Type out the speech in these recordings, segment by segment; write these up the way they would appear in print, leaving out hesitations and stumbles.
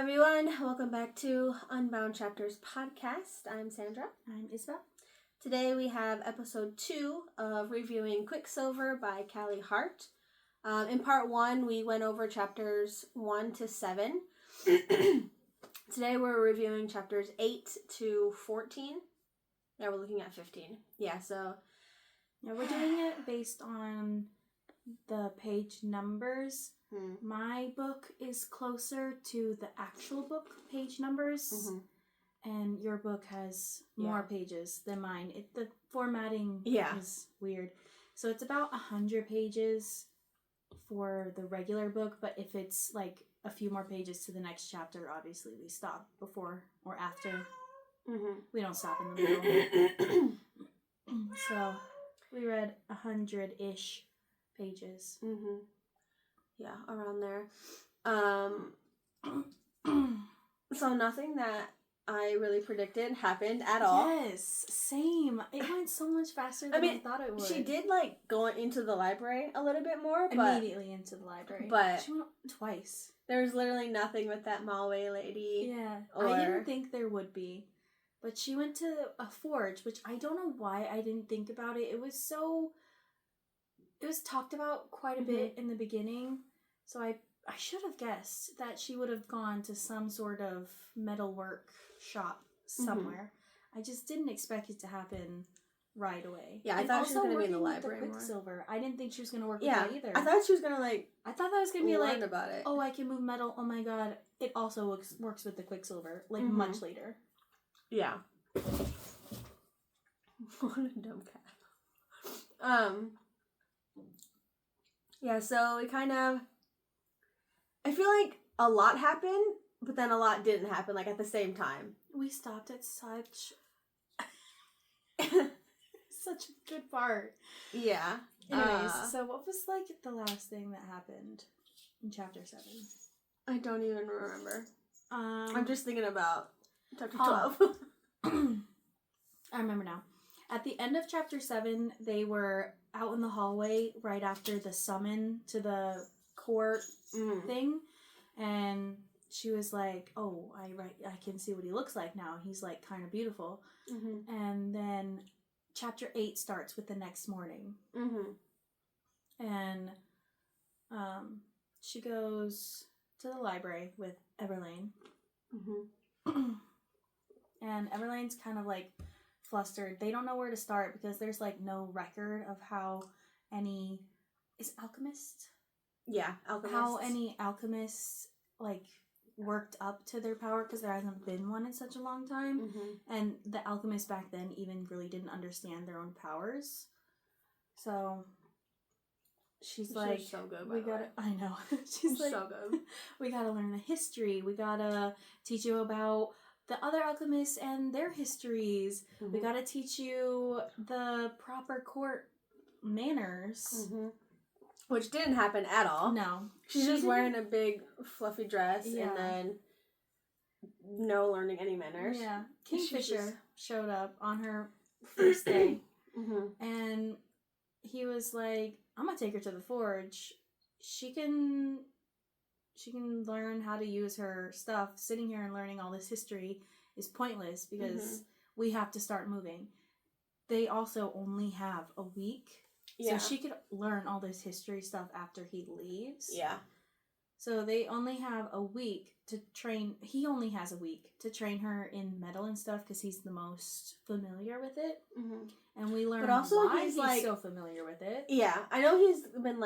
everyone, welcome back to Unbound Chapters podcast. I'm Sandra. I'm Isabel. Today we have episode 2 of reviewing Quicksilver by Callie Hart. In part 1, we went over chapters 1 to 7. Today we're reviewing chapters 8 to 14. Yeah, we're looking at 15. Yeah, we're doing it based on the page numbers. My book is closer to the actual book page numbers, and your book has more pages than mine. The formatting is weird. So it's about 100 pages for the regular book, but if it's like a few more pages to the next chapter, obviously we stop before or after. We don't stop in the middle. So we read 100-ish pages. Yeah, around there. So nothing that I really predicted happened at all. Yes, same. It went so much faster than I thought it would. She did go into the library a little bit more, but immediately into the library. But she went twice. There was literally nothing with that Malway lady. Yeah, I didn't think there would be, but she went to a forge, which I don't know why I didn't think about it. It was talked about quite a bit in the beginning, so I should have guessed that she would have gone to some sort of metalwork shop somewhere. I just didn't expect it to happen right away. Yeah, I thought she was going to be in the library with Quicksilver. I didn't think she was going to work with that either. I thought she was going to I thought that was going to be learn about it. Oh, I can move metal. Oh my god. It also works with the Quicksilver, much later. Yeah. What a dumb cat. Yeah, so we kind of... I feel like a lot happened, but then a lot didn't happen, at the same time. We stopped at such a good part. Yeah. Anyways, so what was, the last thing that happened in chapter 7? I don't even remember. I'm just thinking about chapter 12. I remember now. At the end of chapter 7, they were out in the hallway right after the summon to the court thing, and she was like, "Oh, I can see what he looks like now. He's kind of beautiful." And then chapter 8 starts with the next morning, and she goes to the library with Everlane, and Everlane's kind of flustered. They don't know where to start because there's no record of how any alchemist. Yeah, alchemists. How any alchemists worked up to their power, because there hasn't been one in such a long time, and the alchemists back then even really didn't understand their own powers. So she's so good. We gotta. I know. She's so good. We gotta learn the history. We gotta teach you about the other alchemists and their histories. We gotta teach you the proper court manners. Which didn't happen at all. No. She's just wearing a big fluffy dress and then no learning any manners. Yeah. Kingfisher showed up on her first day. And he was like, "I'm gonna take her to the forge. She can learn how to use her stuff. Sitting here and learning all this history is pointless because we have to start moving." They also only have a week. Yeah. So she could learn all this history stuff after he leaves. Yeah. So they only have a week to train. He only has a week to train her in metal and stuff because he's the most familiar with it. And we learn why he's so familiar with it. Yeah. I know he's been,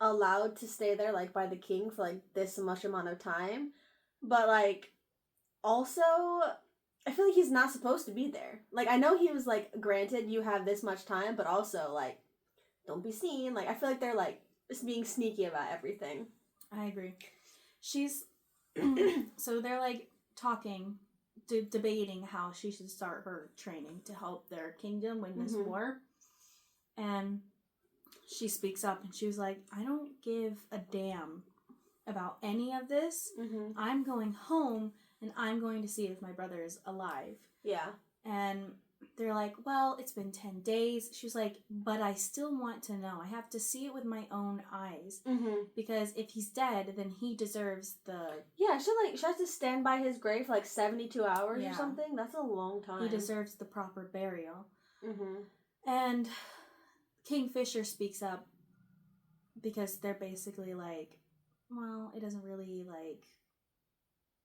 allowed to stay there, by the king for, this much amount of time. But, also... I feel like he's not supposed to be there. I know he was, granted you have this much time, but also, don't be seen. I feel like they're, just being sneaky about everything. I agree. She's... So they're, talking, debating how she should start her training to help their kingdom win this war. And she speaks up, and she was like, "I don't give a damn about any of this. I'm going home, and I'm going to see if my brother is alive." Yeah. And they're like, well, it's been 10 days. She was like, but I still want to know. I have to see it with my own eyes. Mm-hmm. Because if he's dead, then he deserves the... Yeah, she has to stand by his grave for like 72 hours or something. That's a long time. He deserves the proper burial. Mm-hmm. And Kingfisher speaks up because they're basically like, well, it doesn't really, like,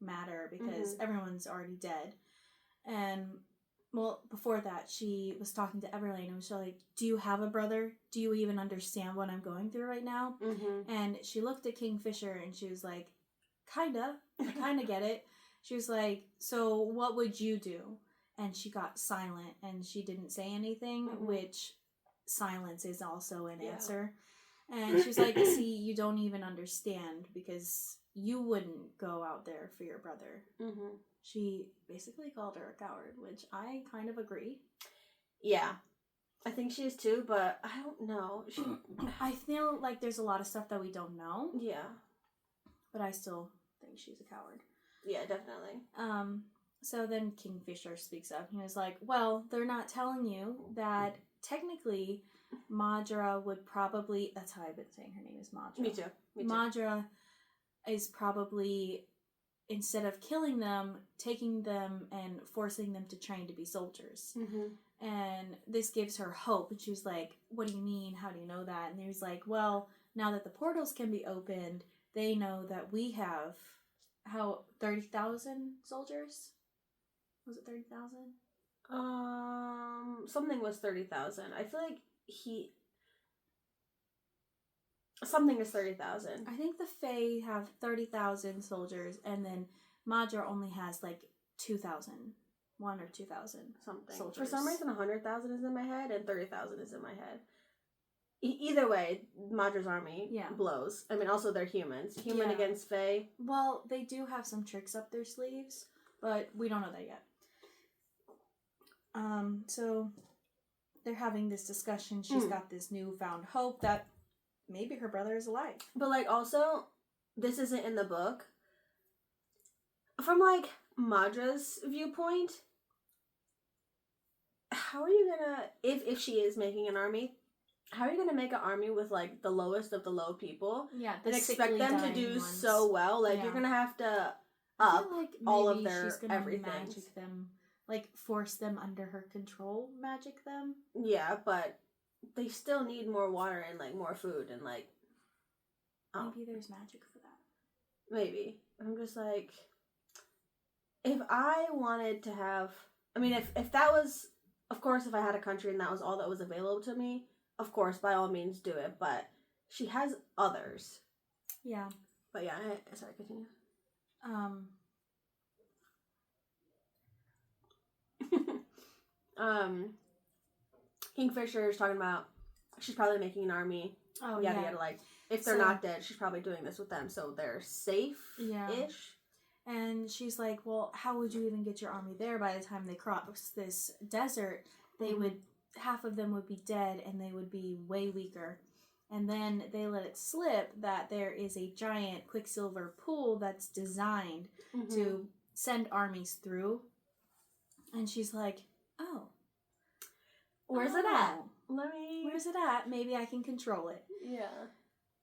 matter because everyone's already dead. And... well, before that, she was talking to Everlane and was like, do you have a brother? Do you even understand what I'm going through right now? Mm-hmm. And she looked at Kingfisher and she was like, kinda. I kinda get it. She was like, so what would you do? And she got silent and she didn't say anything, which silence is also an answer. And she was like, see, you don't even understand because you wouldn't go out there for your brother. Mm-hmm. She basically called her a coward, which I kind of agree. Yeah. I think she is too, but I don't know. I feel like there's a lot of stuff that we don't know. Yeah. But I still think she's a coward. Yeah, definitely. So then Kingfisher speaks up. He was like, well, they're not telling you that technically Madra would probably... that's how I've been saying her name is Madra. Me too. Madra is probably... instead of killing them, taking them and forcing them to train to be soldiers. Mm-hmm. And this gives her hope. And she was like, what do you mean? How do you know that? And he was like, well, now that the portals can be opened, they know that we have, 30,000 soldiers? Was it 30,000? Something was 30,000. I feel like something is 30,000. I think the Fae have 30,000 soldiers, and then Madra only has like 2,000. 1 or 2,000 something. Soldiers. For some reason, 100,000 is in my head, and 30,000 is in my head. Either way, Madra's army blows. I mean, also they're humans. Human against Fae. Well, they do have some tricks up their sleeves, but we don't know that yet. So they're having this discussion. She's got this newfound hope that maybe her brother is alive. But, like, also, this isn't in the book. From, like, Madra's viewpoint, how are you gonna... If she is making an army, how are you gonna make an army with, like, the lowest of the low people? Yeah, and expect them to do so well? Like, you're gonna have to up like all of their she's gonna everything. Magic them. Like, force them under her control, magic them. Yeah, but... they still need more water and, like, more food and, like... Maybe there's magic for that. Maybe. I'm just, like... if I wanted to have... I mean, if that was... of course, if I had a country and that was all that was available to me, of course, by all means, do it. But she has others. Yeah. But yeah, sorry, continue. Kingfisher is talking about she's probably making an army. Oh, yada yada. Like, if they're not dead, she's probably doing this with them, so they're safe-ish. And she's like, well, how would you even get your army there? By the time they cross this desert, they would, half of them would be dead and they would be way weaker. And then they let it slip that there is a giant Quicksilver pool that's designed to send armies through. And she's like, oh. Where's it at? Where's it at? Maybe I can control it. Yeah.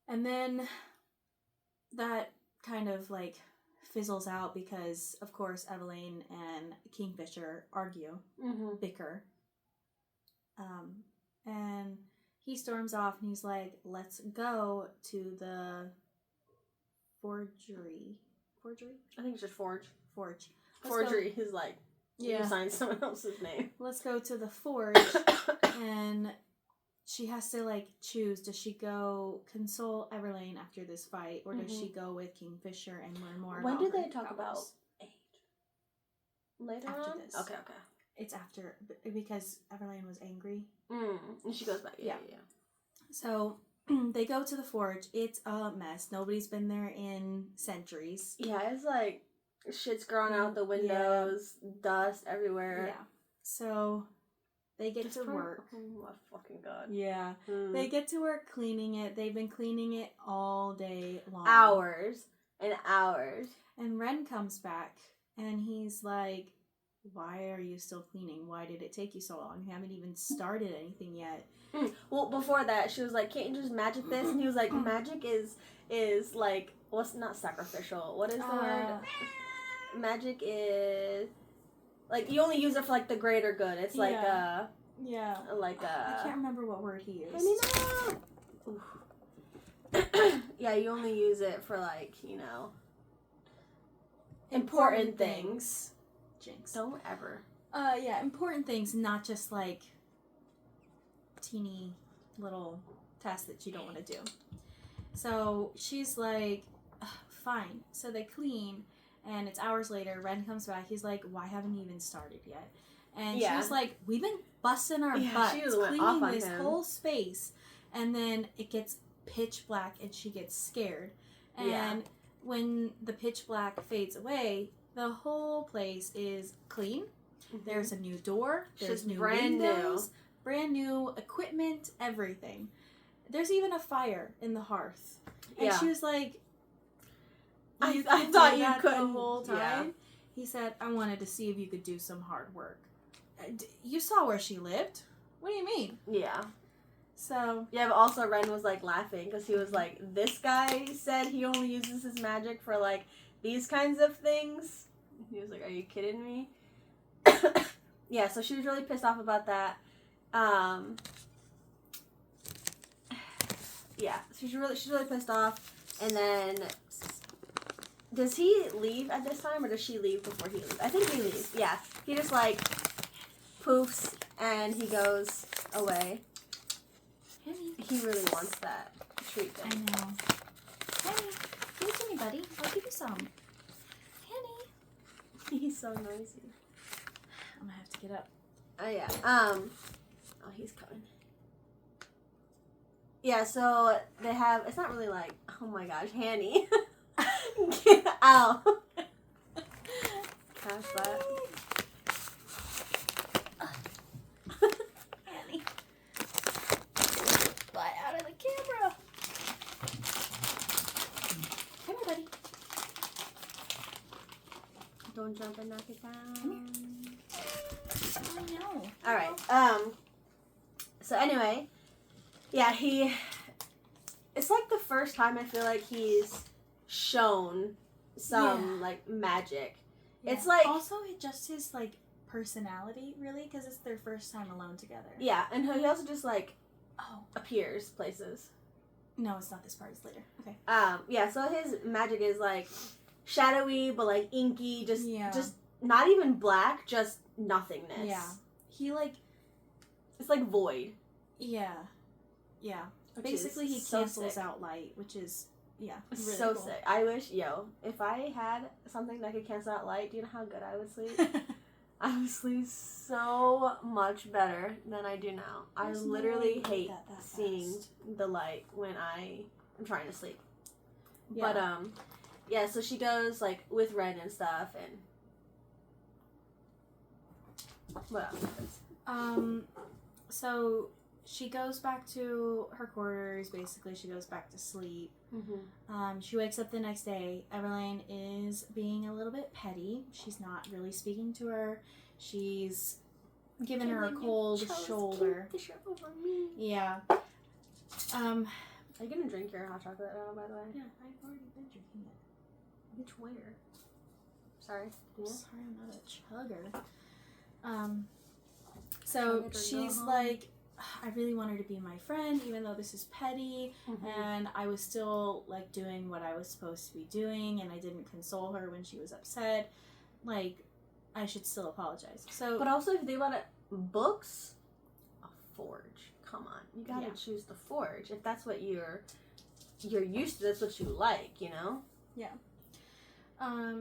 And then that kind of, like, fizzles out because, of course, Everlane and Kingfisher argue, bicker. And he storms off and he's like, let's go to the forgery. Forgery? I think it's just forge. Forge. Forgery is like, you sign someone else's name. Let's go to the forge. And she has to, like, choose. Does she go console Everlane after this fight, or does she go with Kingfisher and learn more when about did her they talk powers? about age? Later after on? This. Okay. It's after, because Everlane was angry. And she goes back. Yeah. So, they go to the forge. It's a mess. Nobody's been there in centuries. Yeah, it's like, shit's growing out the windows, dust everywhere. Yeah. So... they get to work. Oh my fucking god. Yeah. They get to work cleaning it. They've been cleaning it all day long. Hours and hours. And Ren comes back and he's like, why are you still cleaning? Why did it take you so long? You haven't even started anything yet. Well, before that, she was like, "Can't you just magic this?" And he was like, "Magic is like what's not sacrificial? What is the word? Magic is like you only use it for like the greater good. It's like yeah. I can't remember what word he used. Yeah, you only use it for like important things. Jinx. Don't ever. Yeah, important things, not just like teeny little tasks that you don't want to do. So she's like, fine. So they clean, and it's hours later. Ren comes back. He's like, why haven't you even started yet? And she's like, we've been busting our butts cleaning this whole space, and then it gets pitch black, and she gets scared. And when the pitch black fades away, the whole place is clean. Mm-hmm. There's a new door. There's new windows. Brand new equipment, everything. There's even a fire in the hearth. And she was like, I thought you couldn't the whole time. Yeah. He said, I wanted to see if you could do some hard work. You saw where she lived. What do you mean? Yeah. So. Yeah, but also Ren was like laughing because he was like, this guy said he only uses his magic for like these kinds of things. He was like, are you kidding me? Yeah, so she was really pissed off about that. Yeah, so she's really pissed off. And then, does he leave at this time, or does she leave before he leaves? I think he leaves. Yeah, he just like poofs and he goes away. Henny. He really wants that treat. Thing. I know. Henny, give it to me, buddy. I'll give you some. Henny. He's so noisy. I'm gonna have to get up. Oh yeah. Oh, he's coming. Yeah, so they have. It's not really like. Oh my gosh, Hanny. Get out. Cash that. Hanny. Fly out of the camera. Come here, buddy. Don't jump and knock it down. Come here. I know. All right. So anyway, yeah, it's like the first time I feel like he's shown some like magic. Yeah. It's like also just his like personality, really, because it's their first time alone together. Yeah, and he also just like appears places. No, it's not this part. It's later. Okay. Yeah. So his magic is like shadowy, but like inky, just not even black, just nothingness. Yeah. He like. It's like void. Yeah. Yeah. Basically, he cancels out light, which is, really so cool. sick. I wish, if I had something that could cancel out light, do you know how good I would sleep? I would sleep so much better than I do now. I literally hate seeing the light when I am trying to sleep. Yeah. But, yeah, so she goes, like, with Ren and stuff, and what else happens? So she goes back to her quarters. Basically, she goes back to sleep. Mm-hmm. She wakes up the next day. Everlane is being a little bit petty. She's not really speaking to her. She's giving her a cold shoulder. Keep the shirt over me. Yeah. Are you gonna drink your hot chocolate now, by the way? Yeah, I've already been drinking it. Which where? Sorry. Yeah. Sorry, I'm not a chugger. So she's like, I really want her to be my friend, even though this is petty, and I was still, like, doing what I was supposed to be doing, and I didn't console her when she was upset. Like, I should still apologize. So, but also, if you think about it, books, a forge. Come on, you gotta choose the forge. If that's what you're used to, that's what you like, you know? Yeah.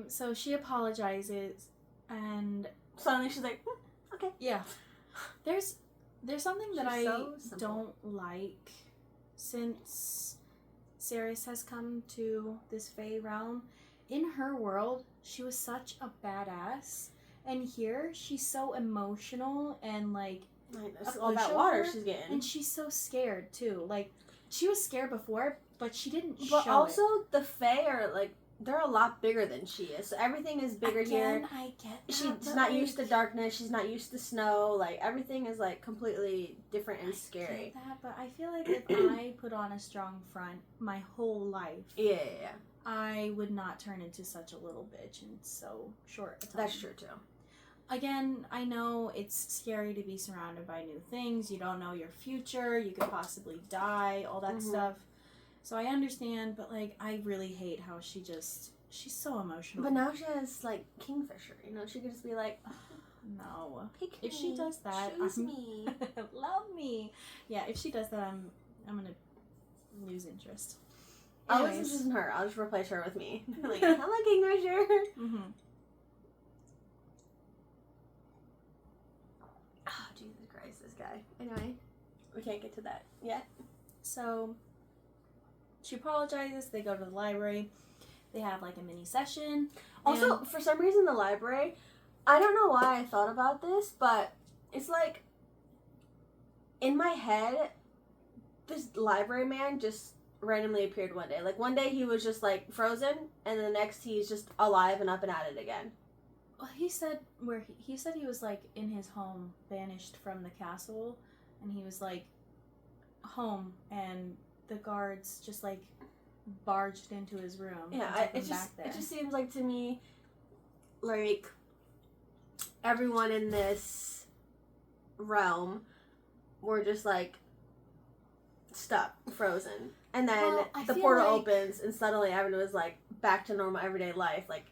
So she apologizes, and suddenly she's like, okay. Yeah. There's something that I don't like since Ceres has come to this Fae realm. In her world, she was such a badass, and here she's so emotional and like all that water she's getting, and she's so scared too. Like she was scared before, but she didn't. But show also it. The Fae are like they're a lot bigger than she is. So everything is bigger here. I get that. She's not used to darkness. She's not used to snow. Like, everything is, like, completely different and scary. I get that, but I feel like if I put on a strong front my whole life, Yeah. I would not turn into such a little bitch in so short a time. That's true, too. Again, I know it's scary to be surrounded by new things. You don't know your future. You could possibly die, all that stuff. So I understand, but, like, I really hate how she's so emotional. But now she has, like, Kingfisher, you know? She could just be like, no. Pick if me, she does that, choose me. Love me. Yeah, if she does that, I'm gonna lose interest. I'll lose interest in her. I'll just replace her with me. Like, hello, Kingfisher. Oh, Jesus Christ, this guy. Anyway, we can't get to that yet. So, she apologizes. They go to the library. They have, like, a mini session. Also, for some reason, the library, I don't know why I thought about this, but it's like, in my head, this library man just randomly appeared one day. Like, one day he was just, like, frozen, and the next he's just alive and up and at it again. Well, he said he was, like, in his home, banished from the castle, and he was, like, home, and the guards just, like, barged into his room. Yeah, it just seems like, to me, like, everyone in this realm were just, like, stuck, frozen. And then the portal opens, and suddenly everyone was, like, back to normal everyday life. Like,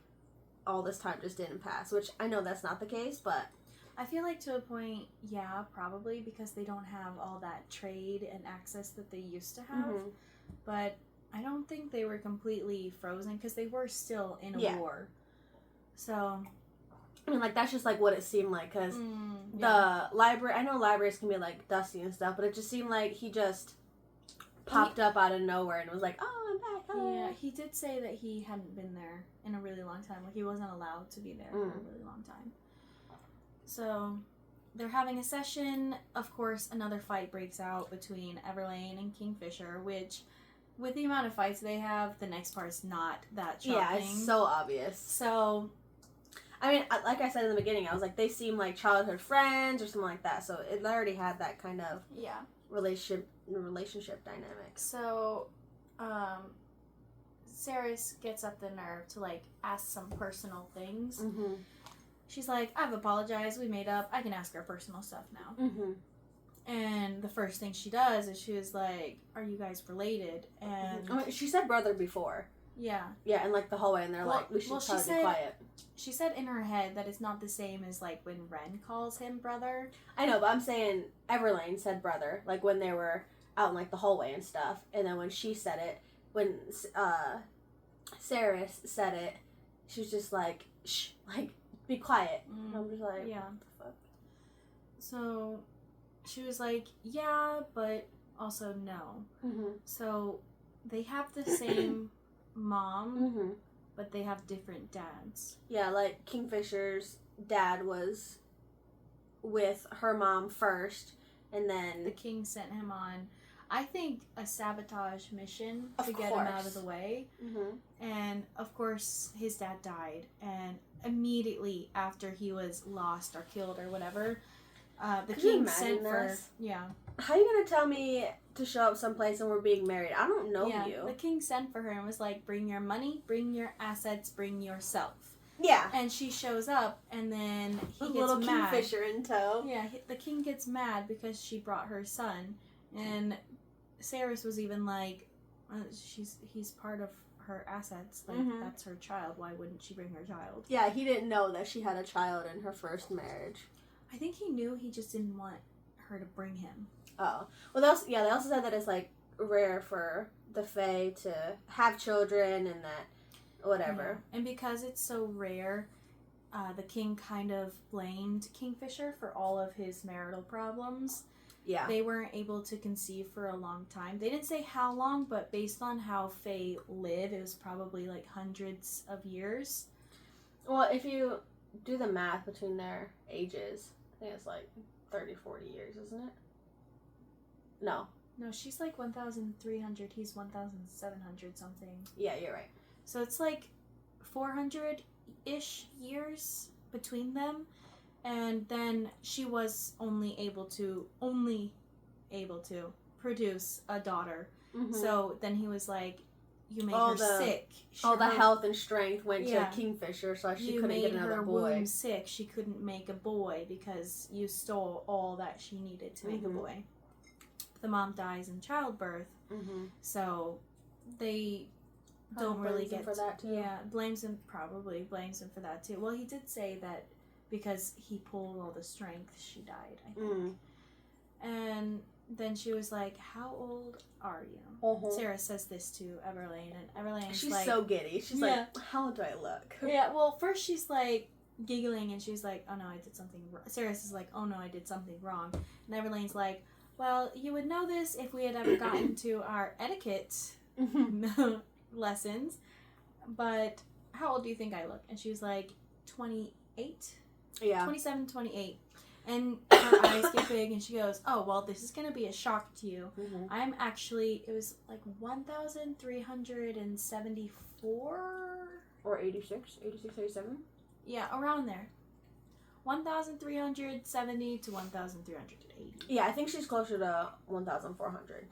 all this time just didn't pass, which I know that's not the case, but I feel like to a point, yeah, probably, because they don't have all that trade and access that they used to have. But I don't think they were completely frozen, because they were still in a war. So, I mean, like, that's just, like, what it seemed like, because the library, I know libraries can be, like, dusty and stuff, but it just seemed like he just popped up out of nowhere and was like, oh, I'm back, hello. Yeah, he did say that he hadn't been there in a really long time. Like, he wasn't allowed to be there for a really long time. So, they're having a session. Of course, another fight breaks out between Everlane and Kingfisher, which, with the amount of fights they have, the next part's not that shocking. Yeah, it's so obvious. So, I mean, like I said in the beginning, I was like, they seem like childhood friends or something like that. So it already had that kind of relationship dynamic. So, Ceres gets up the nerve to, like, ask some personal things. She's like, I've apologized, we made up, I can ask her personal stuff now. And the first thing she does is she was like, are you guys related? And I mean, she said brother before. Yeah, in, like, the hallway, and they're like, we should probably be quiet. She said in her head that it's not the same as, like, when Ren calls him brother. I know, but I'm saying Everlane said brother, like, when they were out in, like, the hallway and stuff. And then when she said it, when Ceres said it, she was just like, shh, like, be quiet. And I'm just like, yeah. What the fuck? So she was like, yeah, but also no. So they have the same mom, but they have different dads. Yeah, like, Kingfisher's dad was with her mom first, and then the king sent him on, I think, a sabotage mission to get him out of the way. And, of course, his dad died. And immediately after he was lost or killed or whatever, the king sent for... Yeah. How are you going to tell me to show up someplace and we're being married? I don't know you. The king sent for her and was like, bring your money, bring your assets, bring yourself. Yeah. And she shows up, and then he gets little mad. Kingfisher in tow. Yeah, the king gets mad because she brought her son. And Ceres was even like, he's part of her assets. Like, that's her child. Why wouldn't she bring her child? Yeah, he didn't know that she had a child in her first marriage. I think he knew, he just didn't want her to bring him. Oh. Well, they also said that it's, like, rare for the Fae to have children and that whatever. Yeah. And because it's so rare, the king kind of blamed Kingfisher for all of his marital problems. Yeah. They weren't able to conceive for a long time. They didn't say how long, but based on how Fae live, it was probably, like, hundreds of years. Well, if you do the math between their ages, I think it's, like, 30, 40 years, isn't it? No, she's, like, 1,300. He's 1,700 something. Yeah, you're right. So it's, like, 400-ish years between them, and then she was only able to produce a daughter. Mm-hmm. So then he was like, you made her sick. All the health and strength went to Kingfisher, so she couldn't get another boy. You made her womb sick. She couldn't make a boy because you stole all that she needed to make a boy. The mom dies in childbirth, so they don't really get for that too. Yeah, blames him for that too. Well, he did say that because he pulled all the strength, she died, I think. And then she was like, how old are you? Sarah says this to Everlane, and Everlane's she's like... so giddy. She's like, how old do I look? Yeah, well, first she's like giggling, and she's like, oh no, I did something wrong. Sarah is like, oh no, I did something wrong. And Everlane's like, well, you would know this if we had ever gotten to our etiquette lessons, but how old do you think I look? And she was like, 28? Yeah. 27, 28. And her eyes get big, and she goes, oh, well, this is going to be a shock to you. I'm actually, it was like 1,374? Or 86, 87? Yeah, around there. 1,370 to 1,380. Yeah, I think she's closer to 1,400.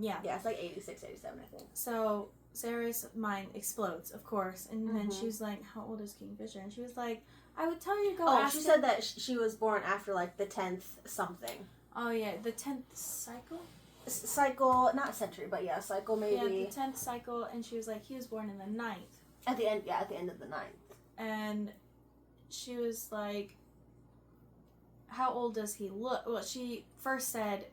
Yeah. Yeah, it's like 86, 87, I think. So Sarah's mind explodes, of course. And then she was like, how old is Kingfisher? And she was like, I would tell you to go ask she said that she was born after, like, the 10th something. Oh, yeah, the 10th cycle? Cycle, not century, but yeah, cycle maybe. Yeah, the 10th cycle, and she was like, he was born in the 9th. At the end of the 9th. And she was like, how old does he look? Well, she first said,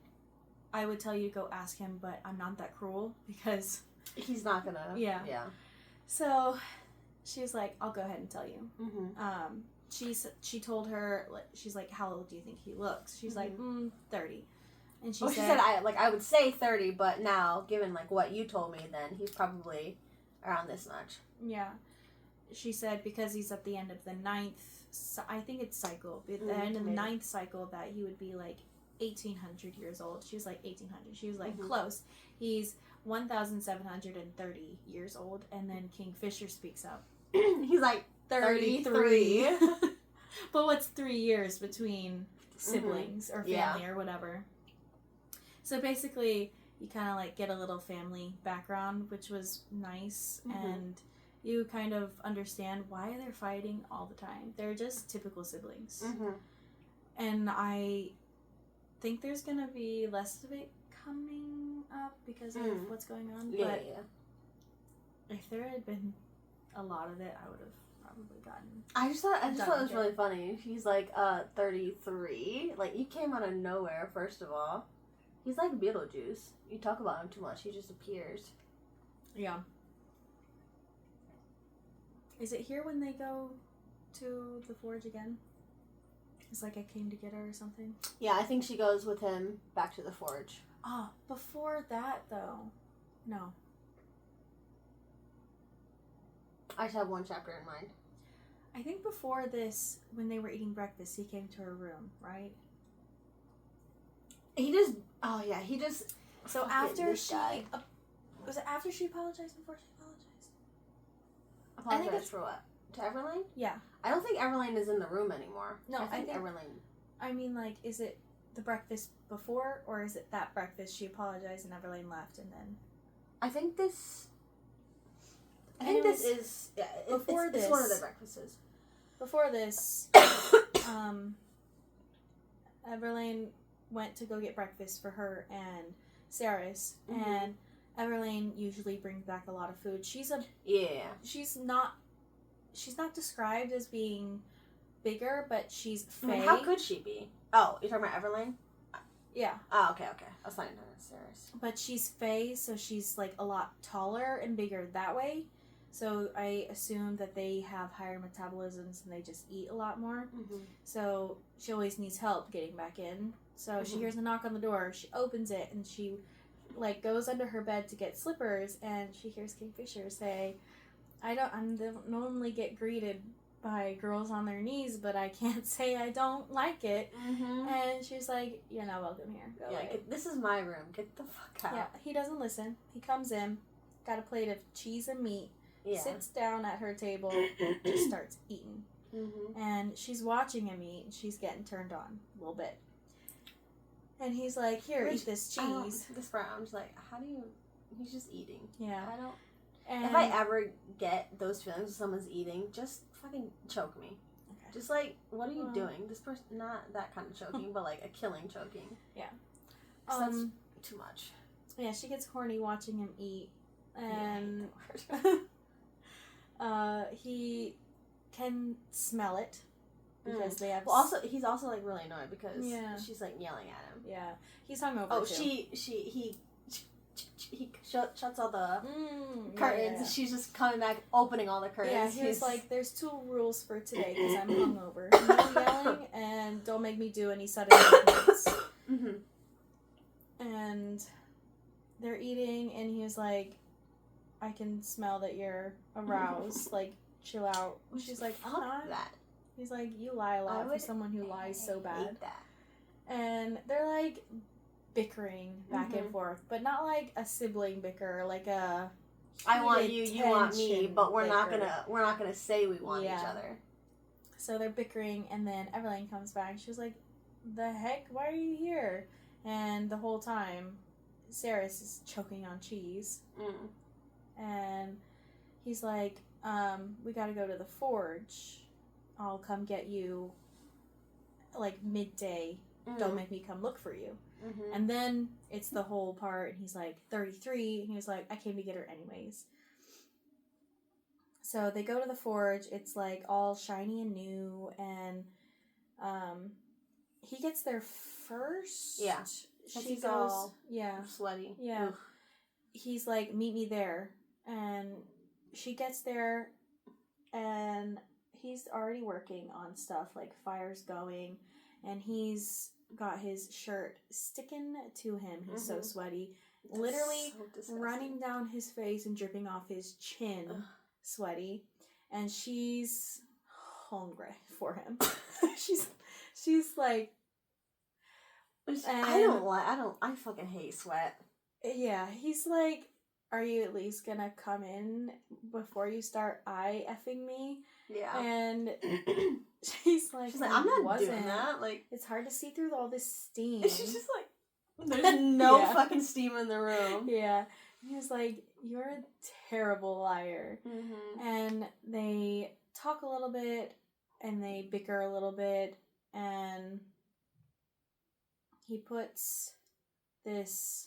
I would tell you to go ask him, but I'm not that cruel, because... He's not gonna... Yeah. So... She was like, I'll go ahead and tell you. She told her, she's like, how old do you think he looks? She's like, 30. And she said, I would say 30, but now, given, like, what you told me, then he's probably around this much. Yeah. She said, because he's at the end of the 9th, I think it's cycle, at the end of the 9th cycle, that he would be, like, 1,800 years old. She was like, 1,800. She was like, close. He's 1,730 years old, and then Kingfisher speaks up. He's like 33. But what's 3 years between siblings or family or whatever? So basically, you kind of like get a little family background, which was nice, and you kind of understand why they're fighting all the time. They're just typical siblings. And I think there's gonna be less of it coming up because of what's going on. But if there had been a lot of it, I would have probably gotten... I just thought it was really funny. He's like, 33. Like, you came out of nowhere, first of all. He's like Beetlejuice. You talk about him too much, he just appears. Yeah. Is it here when they go to the forge again? It's like I came to get her or something? Yeah, I think she goes with him back to the forge. Oh, before that, though. No. I just have one chapter in mind. I think before this, when they were eating breakfast, he came to her room, right? He just... So after she... was it after she apologized, before she apologized? Apologized for what? To Everlane? Yeah. I don't think Everlane is in the room anymore. No, I think Everlane... I mean, like, is it the breakfast before, or is it that breakfast she apologized and Everlane left, and then... I think this is... Yeah, before it's one of the breakfasts. Before this, Everlane went to go get breakfast for her and Saris, and Everlane usually brings back a lot of food. She's not described as being bigger, but she's fae. I mean, how could she be? Oh, you're talking about Everlane? Yeah. Oh, okay. I was not even Saris. But she's fae, so she's like a lot taller and bigger that way. So I assume that they have higher metabolisms and they just eat a lot more. So she always needs help getting back in. So she hears a knock on the door. She opens it and she like goes under her bed to get slippers, and she hears Kingfisher say, I don't normally get greeted by girls on their knees, but I can't say I don't like it. And she's like, you're not welcome here. Go away. This is my room. Get the fuck out. Yeah, he doesn't listen. He comes in, got a plate of cheese and meat, sits down at her table, just starts eating. Mm-hmm. And she's watching him eat, and she's getting turned on a little bit. And he's like, here, eat this cheese. This brown, I'm just like, how do you... He's just eating. Yeah. I don't... And if I ever get those feelings when someone's eating, just fucking choke me. Okay. Just like, what are you doing? This person... Not that kind of choking, but like a killing choking. Yeah. That's too much. Yeah, she gets horny watching him eat. And... he can smell it. Because they have... Well, he's also, like, really annoyed because she's, like, yelling at him. Yeah. He's hungover, too. He shuts all the curtains. Yeah. She's just coming back, opening all the curtains. Yeah, he's like, there's 2 rules for today because I'm hungover. No yelling, and don't make me do any sudden movements. And they're eating, and he was like, I can smell that you're aroused. Like, chill out. She's like, I'm not. That. He's like, you lie a lot for someone who lies so bad. Hate that. And they're like bickering back and forth, but not like a sibling bicker, like a I want you, you want me, but we're not gonna say we want each other. So they're bickering, and then Evelyn comes back. She was like, the heck, why are you here? And the whole time, Saris is choking on cheese. And he's like, we gotta go to the forge. I'll come get you, like, midday. Don't make me come look for you. And then it's the whole part, and he's like, 33, and he was like, I came to get her anyways. So they go to the forge. It's, like, all shiny and new, and he gets there first. Yeah. She goes, all sweaty. Yeah. Oof. He's like, meet me there. And she gets there, and he's already working on stuff, like fire's going, and he's got his shirt sticking to him. He's so sweaty. That's literally so running down his face and dripping off his chin. Sweaty. And she's hungry for him. she's like... I fucking hate sweat. Yeah, he's like, are you at least gonna come in before you start eye-effing me? Yeah. And she's like, I'm not doing that. Like, it's hard to see through all this steam. She's just like, there's no fucking steam in the room. Yeah. He was like, you're a terrible liar. And they talk a little bit, and they bicker a little bit, and he puts this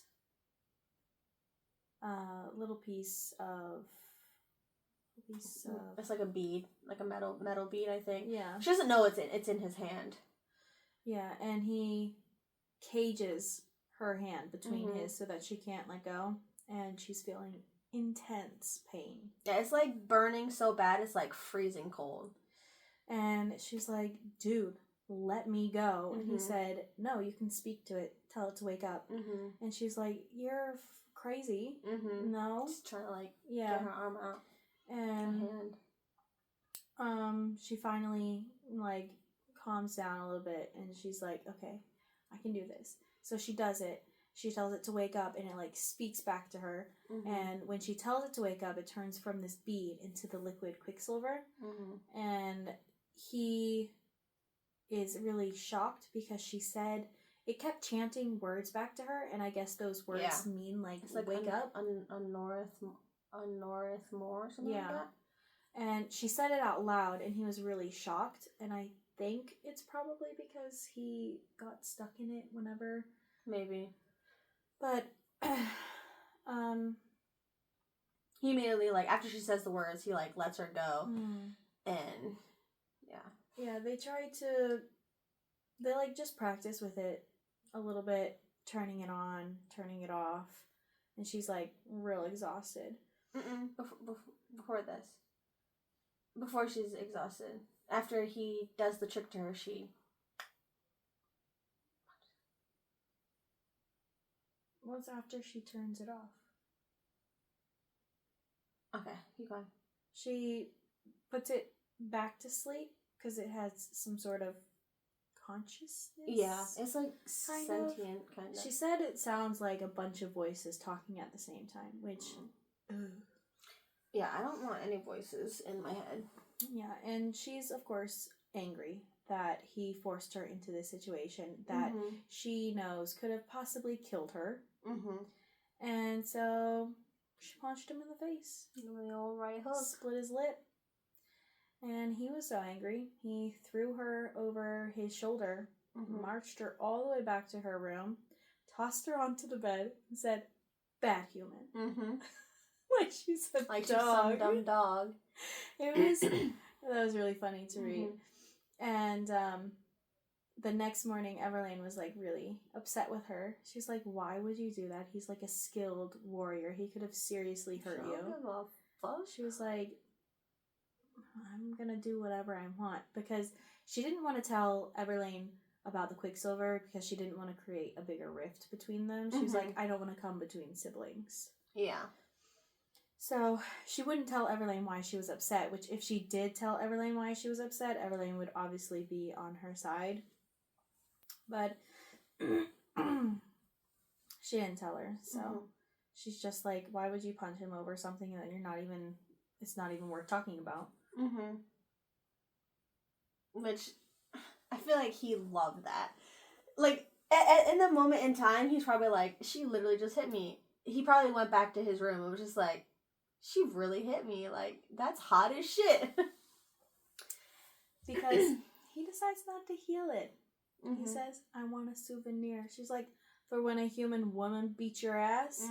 little piece of... It's like a bead, like a metal bead, I think. Yeah. She doesn't know it's in his hand. Yeah, and he cages her hand between his so that she can't let go, and she's feeling intense pain. Yeah, it's like burning so bad it's like freezing cold. And she's like, dude, let me go. And he said, no, you can speak to it, tell it to wake up. And she's like, you're crazy. No. Just trying to like get her arm out. And she finally like calms down a little bit, and she's like, okay, I can do this. So she does it. She tells it to wake up, and it like speaks back to her. And when she tells it to wake up, it turns from this bead into the liquid Quicksilver. And he is really shocked because she said it kept chanting words back to her, and I guess those words mean like, wake up. North more or something like that. And she said it out loud, and he was really shocked, and I think it's probably because he got stuck in it whenever. Maybe. But he immediately, like, after she says the words, he like lets her go. And yeah, they like just practice with it a little bit, turning it on, turning it off, and she's like real exhausted. Before she's exhausted. After he does the trick to her, she... What's after she turns it off? Okay, keep going. She puts it back to sleep because it has some sort of consciousness. Yeah, it's like sentient, kind of. She said it sounds like a bunch of voices talking at the same time, which... Yeah, I don't want any voices in my head. Yeah, and she's, of course, angry that he forced her into this situation that she knows could have possibly killed her. And so she punched him in the face. The old right hook. Split his lip. And he was so angry, he threw her over his shoulder, marched her all the way back to her room, tossed her onto the bed, and said, "Bad human." Like she's a like dog. She's some dumb dog. That was really funny to read. And the next morning, Everlane was like really upset with her. She's like, "Why would you do that? He's like a skilled warrior. He could have seriously hurt you." Give a fuck. She was like, "I'm gonna do whatever I want," because she didn't want to tell Everlane about the Quicksilver because she didn't want to create a bigger rift between them. She was like, "I don't want to come between siblings." Yeah. So she wouldn't tell Everlane why she was upset, which if she did tell Everlane why she was upset, Everlane would obviously be on her side. But she didn't tell her, so she's just like, "Why would you punch him over something that it's not even worth talking about?" Which, I feel like he loved that. Like, in the moment in time, he's probably like, she literally just hit me. He probably went back to his room and was just like, she really hit me. Like, that's hot as shit. Because he decides not to heal it. He says, "I want a souvenir." She's like, "For when a human woman beat your ass?"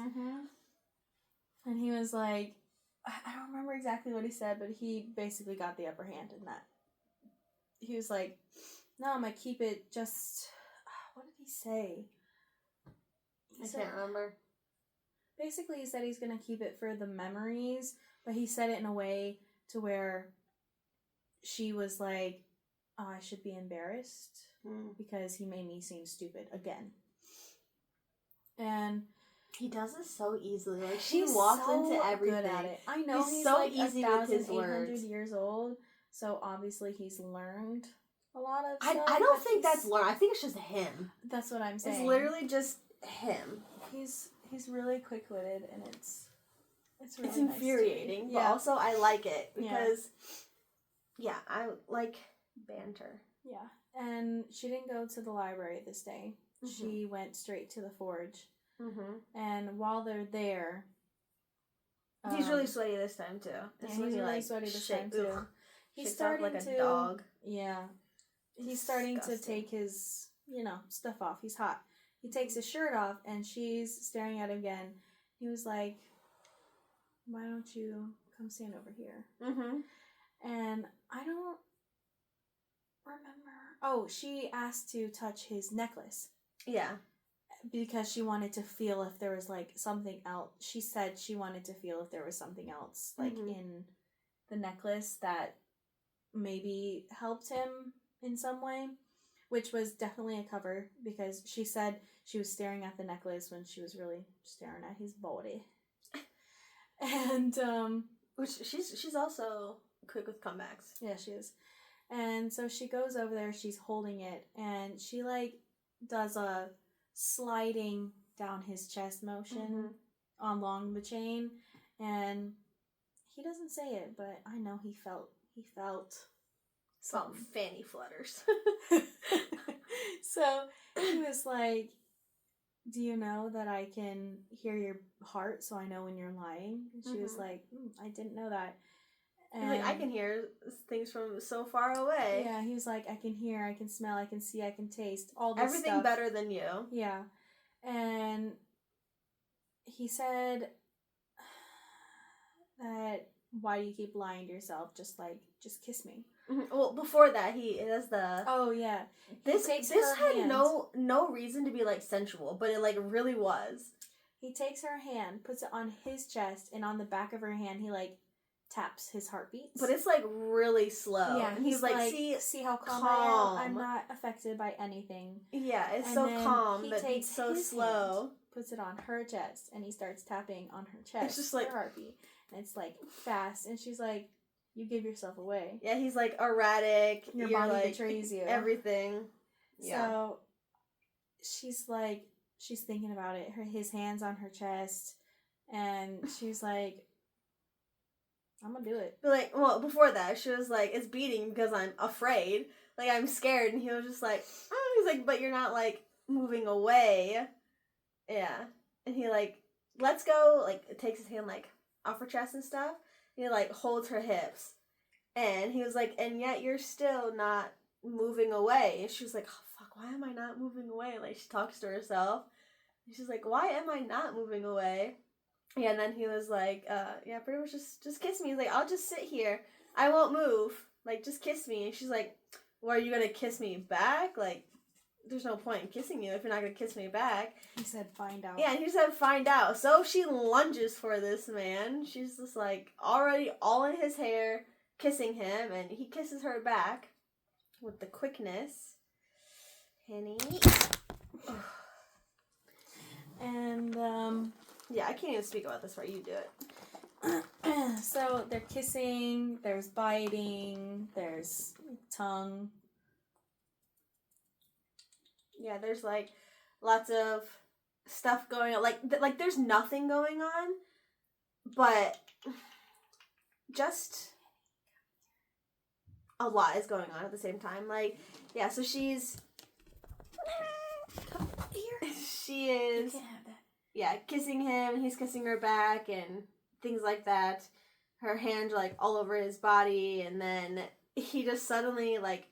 And he was like, I don't remember exactly what he said, but he basically got the upper hand in that. He was like, "No, I'm going to keep it just..." What did he say? I can't remember. Basically, he said he's going to keep it for the memories, but he said it in a way to where she was like, "Oh, I should be embarrassed because he made me seem stupid again." And he does it so easily. Like, she walks into everything. Good at it. I know he's so like easy with his words. years old, so obviously he's learned a lot of stuff. I don't think that's learned. I think it's just him. That's what I'm saying. It's literally just him. He's really quick-witted, and it's really it's infuriating, nice but also I like it because I like banter. Yeah, and she didn't go to the library this day. She went straight to the forge. And while they're there, he's really sweaty this time too. He's really sweaty this time too. He's starting like a dog. Yeah, he's starting to take his stuff off. He's hot. He takes his shirt off, and she's staring at him again. He was like, "Why don't you come stand over here?" And I don't remember. Oh, she asked to touch his necklace. Yeah. Because she wanted to feel if there was like something else. She said she wanted to feel if there was something else like in the necklace that maybe helped him in some way, which was definitely a cover because she said she was staring at the necklace when she was really staring at his body. And which she's also quick with comebacks. Yeah, she is. And so she goes over there, she's holding it, and she like does a sliding down his chest motion along the chain, and he doesn't say it, but I know he felt some fanny flutters. So he was like, "Do you know that I can hear your heart, so I know when you're lying?" And she was like, "I didn't know that." And like, "I can hear things from so far away." Yeah, he was like, "I can hear, I can smell, I can see, I can taste, all this everything stuff. Better than you." Yeah. And he said that, "Why do you keep lying to yourself? Just kiss me." Well, before that, he does the... Oh, yeah. This had no reason to be, like, sensual, but it, like, really was. He takes her hand, puts it on his chest, and on the back of her hand, he, like, taps his heartbeats. But it's, like, really slow. Yeah, and he's like, see how calm I am? I'm not affected by anything. Yeah, it's and so calm, but it's so slow. Hand, puts it on her chest, and he starts tapping on her chest. It's just like... her heartbeat. And it's, like, fast, and she's like, "You give yourself away." Yeah, he's like erratic. Your body like, betrays you. Everything. Yeah. So she's like, she's thinking about it. His hands on her chest, and she's like, I'm gonna do it. But like, well, before that, she was like, it's beating because I'm afraid. Like, I'm scared. And he was just like, he's like, but you're not, like, moving away. Yeah. And he, like, lets go, like, takes his hand, like, off her chest and stuff. And he, like, holds her hips. And he was like, and yet you're still not moving away. And she was like, oh, fuck, why am I not moving away? Like, she talks to herself. And she's like, why am I not moving away? Yeah, and then he was like, yeah, pretty much just kiss me. He's like, I'll just sit here. I won't move. Like, just kiss me. And she's like, well, are you going to kiss me back? Like, there's no point in kissing you if you're not going to kiss me back. He said, find out. Yeah, and he said, find out. So she lunges for this man. She's just, like, already all in his hair, kissing him, and he kisses her back with the quickness. Henny. And, yeah, I can't even speak about this part. You do it. So they're kissing, there's biting, there's tongue. Yeah, there's like lots of stuff going on. Like there's nothing going on, but just a lot is going on at the same time. Like, yeah, so she's Come here. she is You can't have that. Yeah, kissing him, he's kissing her back and things like that. Her hands are like all over his body, and then he just suddenly like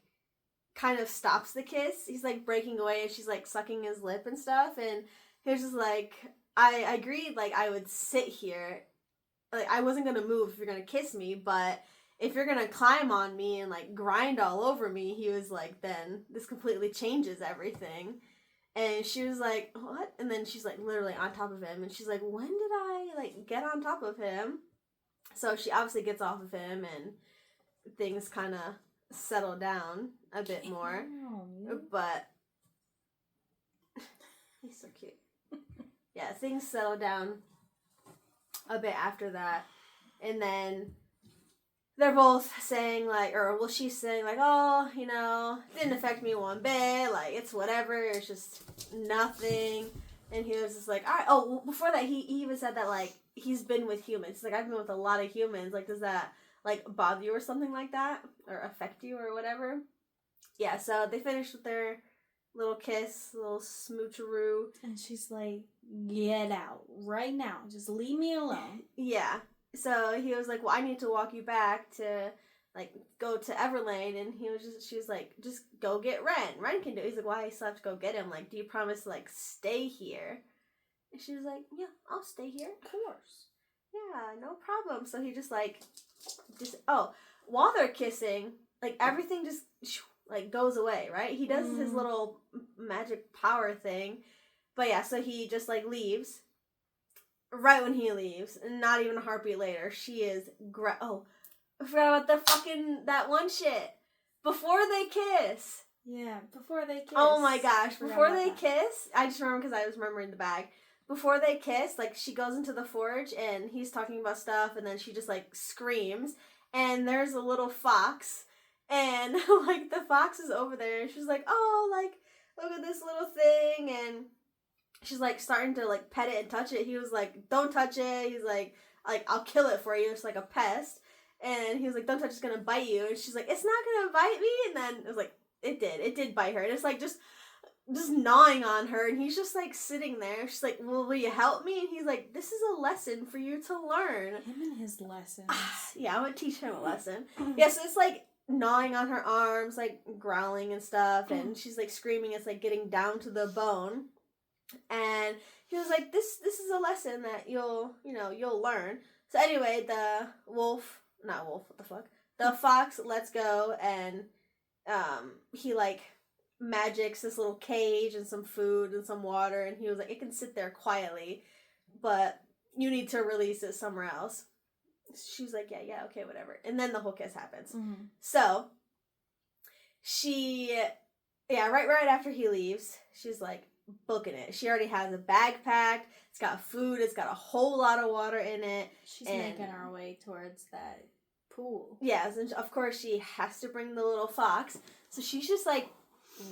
kind of stops the kiss. He's like breaking away and she's like sucking his lip and stuff, and he was just like, I agreed like I would sit here. Like I wasn't gonna move if you're gonna kiss me, but if you're gonna climb on me and like grind all over me, he was like, then this completely changes everything. And she was like, what? And then she's like literally on top of him. And she's like, when did I like get on top of him? So she obviously gets off of him and things kind of settle down a bit more. But he's so cute. Yeah, things settle down a bit after that. And then they're both saying like, or well, she's saying like, oh, you know, didn't affect me one bit. Like, it's whatever. It's just nothing. And he was just like, all right. Oh, well, before that, he even said that like he's been with humans. He's like, I've been with a lot of humans. Like, does that like bother you or something like that, or affect you or whatever? Yeah. So they finished with their little kiss, little smoocheroo. And she's like, get out right now. Just leave me alone. Yeah. So he was like, well, I need to walk you back to, like, go to Everlane. And she was like, just go get Ren. Ren can do it. He's like, why I still have to go get him? Like, do you promise to, like, stay here? And she was like, yeah, I'll stay here. Of course. Yeah, no problem. So he just while they're kissing, like, everything just, like, goes away, right? He does his little magic power thing. But yeah, so he just, like, leaves. Right when he leaves, and not even a heartbeat later, she is I forgot about that one shit. Before they kiss. Yeah, before they kiss. Oh my gosh, before they kiss, I just remember because I was remembering the bag. Before they kiss, like, she goes into the forge, and he's talking about stuff, and then she just, like, screams, and there's a little fox, and, like, the fox is over there, and she's like, oh, like, look at this little thing, and she's, like, starting to, like, pet it and touch it. He was like, don't touch it. He's like, I'll kill it for you. It's like a pest. And he was like, don't touch it, it's gonna bite you. And she's like, it's not gonna bite me. And then it was like, it did bite her. And it's like, just gnawing on her. And he's just, like, sitting there. She's like, well, will you help me? And he's like, this is a lesson for you to learn. Him and his lessons. Yeah, I'm gonna teach him a lesson. Yeah, so it's, like, gnawing on her arms, like, growling and stuff. And she's, like, screaming. It's, like, getting down to the bone. And he was like, this is a lesson that you'll learn. So anyway, the fox lets go, and he like magics this little cage and some food and some water, and he was like, it can sit there quietly, but you need to release it somewhere else. She's like, yeah, okay, whatever. And then the whole kiss happens. Mm-hmm. So right after he leaves, she's like, booking it. She already has a bag packed. It's got food. It's got a whole lot of water in it. She's making her way towards that pool. Yes, and of course she has to bring the little fox. So she's just like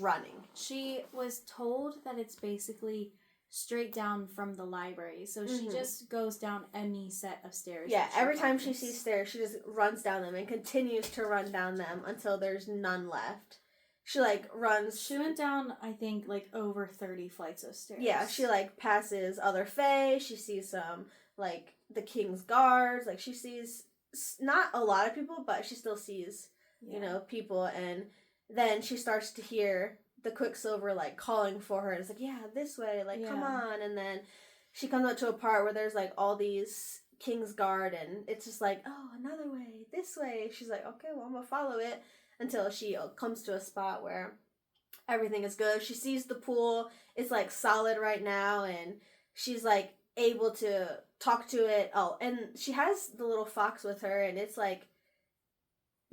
running. She was told that it's basically straight down from the library. So she just goes down any set of stairs. Yeah, every time she sees stairs, she just runs down them and continues to run down them until there's none left. She, like, runs... She went down, I think, like, over 30 flights of stairs. Yeah, she, like, passes other fae. She sees some, like, the king's guards. Like, she sees not a lot of people, but she still sees, you know, people. And then she starts to hear the Quicksilver, like, calling for her. And it's like, yeah, this way. Like, come on. And then she comes up to a part where there's, like, all these king's guard. And it's just like, oh, another way, this way. She's like, okay, well, I'm going to follow it. Until she comes to a spot where everything is good. She sees the pool. It's, like, solid right now. And she's, like, able to talk to it. Oh, and she has the little fox with her. And it's, like,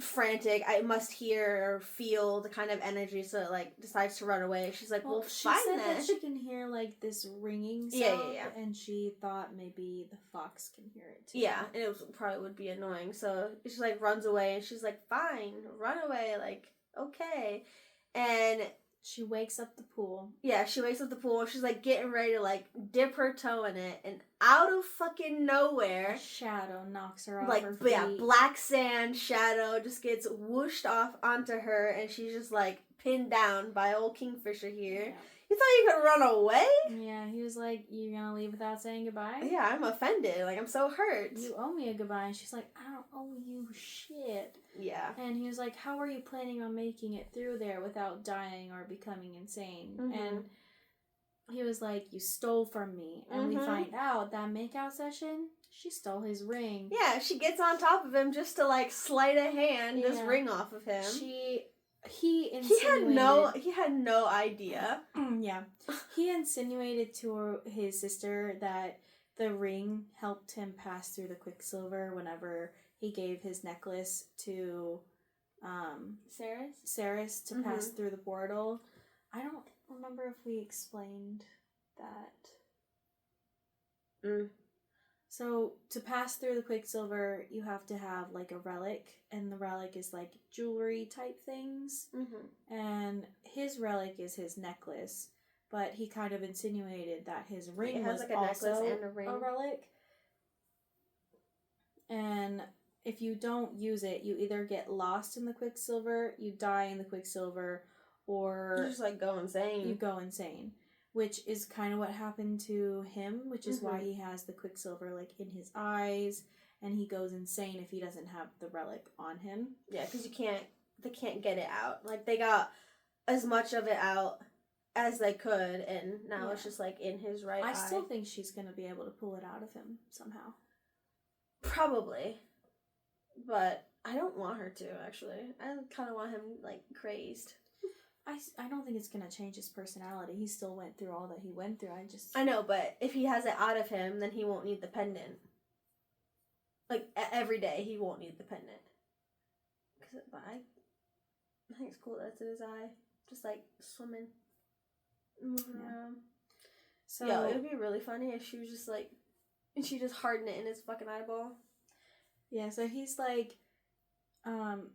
frantic. I must hear or feel the kind of energy. So it, like, decides to run away. She's like, well, she find said that. that she can hear, like, this ringing sound. Yeah. And she thought maybe the fox can hear it, too. Yeah, and it probably would be annoying. So she, like, runs away. And she's like, fine, run away. Like, okay. And she wakes up the pool. Yeah, she wakes up the pool. She's, like, getting ready to, like, dip her toe in it. And out of fucking nowhere... a shadow knocks her off like, her feet. Yeah, black sand shadow just gets whooshed off onto her. And she's just, like, pinned down by old Kingfisher here. Yeah. You thought you could run away? Yeah, he was like, you gonna leave without saying goodbye? Yeah, I'm offended. Like, I'm so hurt. You owe me a goodbye. And she's like, I don't owe you shit. Yeah. And he was like, how are you planning on making it through there without dying or becoming insane? And he was like, you stole from me. And we find out that makeout session, she stole his ring. Yeah, she gets on top of him just to, like, sleight of hand this ring off of him. He insinuated... He had no idea. Yeah. He insinuated to his sister that the ring helped him pass through the Quicksilver whenever he gave his necklace to Ceres to pass through the portal. I don't remember if we explained that. So, to pass through the Quicksilver, you have to have, like, a relic, and the relic is, like, jewelry-type things. And his relic is his necklace, but he kind of insinuated that his ring was like, a also necklace and a relic. And if you don't use it, you either get lost in the Quicksilver, you die in the Quicksilver, or... you just, like, go insane. You go insane. Which is kind of what happened to him, which is why he has the Quicksilver, like, in his eyes, and he goes insane if he doesn't have the relic on him. Yeah, because they can't get it out. Like, they got as much of it out as they could, and now it's just, like, in his right eye. I still think she's going to be able to pull it out of him somehow. Probably. But I don't want her to, actually. I kind of want him, like, crazed. I don't think it's going to change his personality. He still went through all that he went through. I know, but if he has it out of him, then he won't need the pendant. Like, every day, he won't need the pendant. But I think it's cool that it's in his eye. Just, like, swimming. Moving around. So, it would be really funny if she was just, like... and she just hardened it in his fucking eyeball. Yeah, so he's like...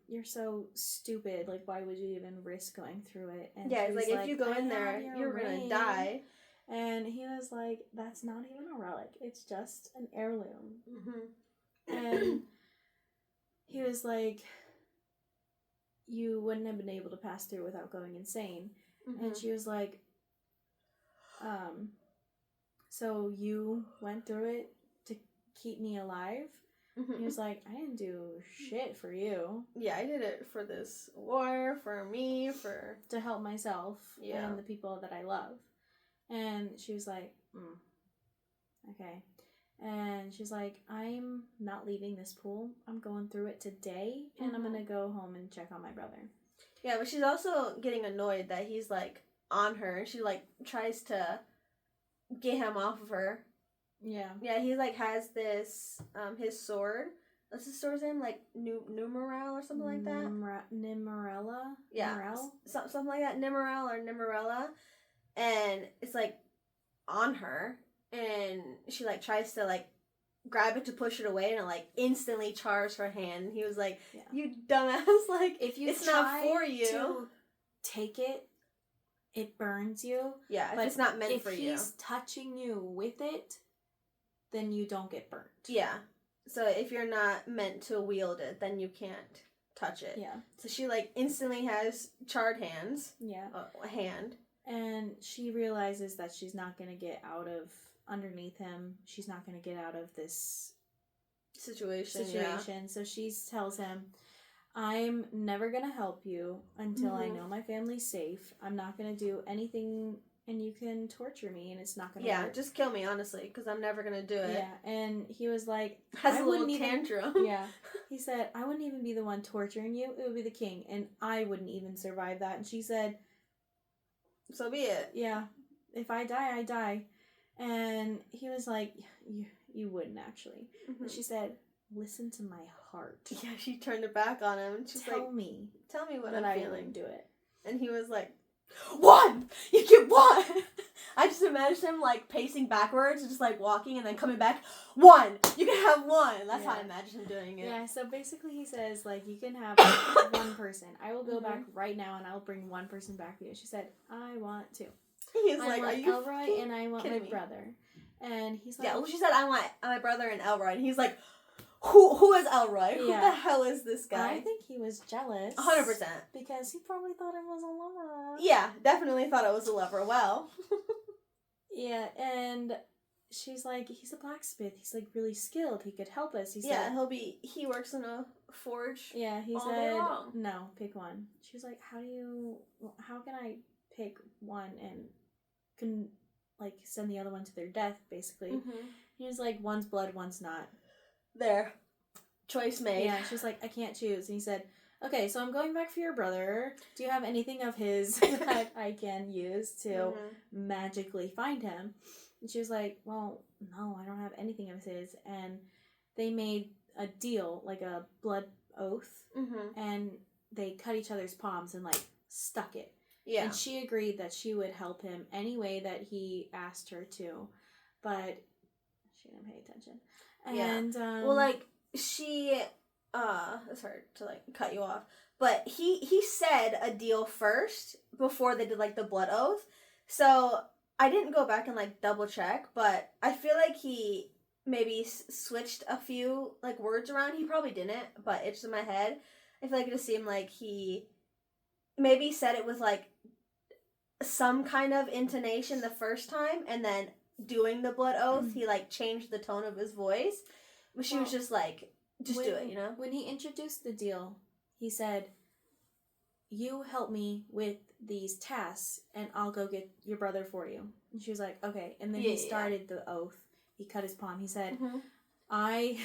you're so stupid. Like, why would you even risk going through it? And yeah, it's like, if you go in there, you're gonna die. And he was like, that's not even a relic. It's just an heirloom. And he was like, you wouldn't have been able to pass through without going insane. And she was like, so you went through it to keep me alive? He was like, I didn't do shit for you. Yeah, I did it for this war, for me, to help myself and the people that I love. And she was like, okay. And she's like, I'm not leaving this pool. I'm going through it today, and I'm going to go home and check on my brother. Yeah, but she's also getting annoyed that he's, like, on her, and she, like, tries to get him off of her. Yeah. Yeah, he, like, has this, his sword. What's his sword's name? Like, Numeral or something like that? Nimarella? Yeah. Something like that. Nimarel or Nimarella. And it's, like, on her. And she, like, tries to, like, grab it to push it away, and it, like, instantly chars her hand. And he was like, you dumbass, like, if you it's not for you. To take it, it burns you. Yeah, but if it's not meant for you. If he's touching you with it, then you don't get burnt. Yeah. So if you're not meant to wield it, then you can't touch it. Yeah. So she like instantly has charred hands. Yeah. A hand. And she realizes that she's not going to get out of underneath him. She's not going to get out of this situation. Yeah. So she tells him, I'm never going to help you until I know my family's safe. I'm not going to do anything, and you can torture me, and it's not going to work. Yeah, just kill me, honestly, because I'm never going to do it. Yeah, and he was like... Has a little tantrum. Yeah. He said, I wouldn't even be the one torturing you. It would be the king, and I wouldn't even survive that. And she said... So be it. Yeah. If I die, I die. And he was like, you wouldn't, actually. And she said, listen to my heart. Yeah, she turned it back on him. And she's tell me what that I'm I feeling. wouldn't do it. And he was like, 1! You get 1! I just imagine him, like, pacing backwards, just, like, walking and then coming back. 1! You can have 1! That's how I imagine him doing it. Yeah, so basically he says, like, you can have one person. I will go back right now and I'll bring one person back for you. She said, I want 2. He's I like, want are you Elroy and I want my brother. And he's like... Yeah, well, she said, I want my brother and Elroy. And he's like, who is Elroy? Who the hell is this guy? I think he was jealous. 100%. Because he probably thought it was a lover. Yeah, definitely thought it was a lover. Well. Yeah, and she's like, he's a blacksmith. He's, like, really skilled. He could help us. He said, he works in a forge. Yeah, he all said, day long. No, pick one. She was like, how can I pick one and can, like, send the other one to their death, basically. He was like, one's blood, one's not. There. Choice made. Yeah, she's like, I can't choose. And he said, okay, so I'm going back for your brother. Do you have anything of his that I can use to magically find him? And she was like, well, no, I don't have anything of his. And they made a deal, like a blood oath, and they cut each other's palms and, like, stuck it. Yeah. And she agreed that she would help him any way that he asked her to, but she didn't pay attention. And, well, like, she, sorry to, like, cut you off, but he said a deal first before they did, like, the blood oath, so I didn't go back and, like, double check, but I feel like he maybe switched a few, like, words around. He probably didn't, but it's in my head. I feel like it just seemed like he maybe said it with, like, some kind of intonation the first time, and then doing the blood oath, he, like, changed the tone of his voice. But she was just like, do it, you know? When he introduced the deal, he said, you help me with these tasks, and I'll go get your brother for you. And she was like, okay. And then he started the oath. He cut his palm. He said, he said,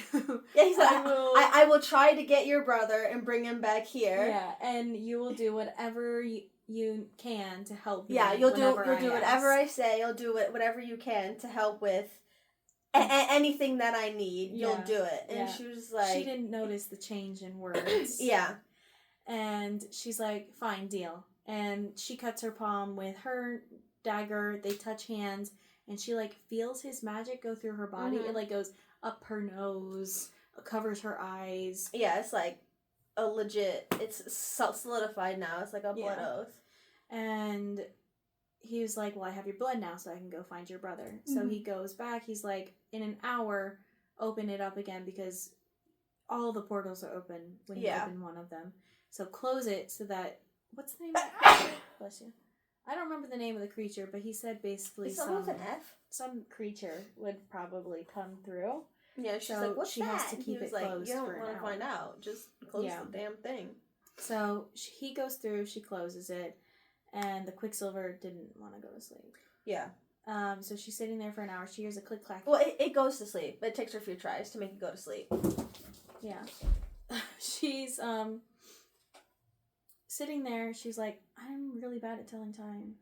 I will try to get your brother and bring him back here. Yeah, and you will do whatever you can to help me. Yeah, you'll do whatever I say. You'll do whatever you can to help with anything that I need. You'll do it. And she was like, she didn't notice the change in words. And she's like, fine, deal. And she cuts her palm with her dagger. They touch hands, and she, like, feels his magic go through her body. It, like, goes up her nose, covers her eyes. Yeah, it's like a legit, it's solidified now. It's like a blood oath. And he was like, well, I have your blood now, so I can go find your brother. So he goes back. He's like, in an hour, open it up again, because all the portals are open when you open one of them. So close it so that, what's the name of it? Bless you. I don't remember the name of the creature, but he said basically some creature would probably come through. Yeah, she's like, what's she that? has to keep it closed. You don't want to find out. Just close the damn thing. So he goes through, she closes it, and the Quicksilver didn't want to go to sleep. Yeah. So she's sitting there for an hour. She hears a click-clack. Well, it goes to sleep, but it takes her a few tries to make it go to sleep. Yeah. She's, sitting there. She's like, I'm really bad at telling time.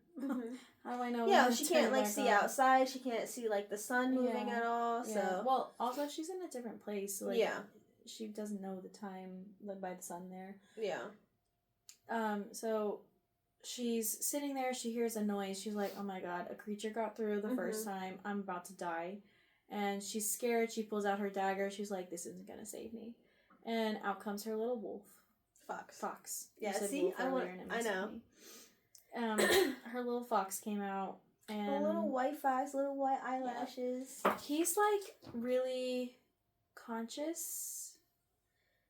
How do I know? Yeah, she can't, like, see outside. She can't see, like, the sun moving at all, so. Well, also, she's in a different place. So, like, she doesn't know the time by the sun there. Yeah. So she's sitting there. She hears a noise. She's like, oh my god, a creature got through the first time. I'm about to die. And she's scared. She pulls out her dagger. She's like, this isn't going to save me. And out comes her little wolf. Fox. Yeah, see? I know. her little fox came out. And a little white fox, little white eyelashes. Yeah. He's like really conscious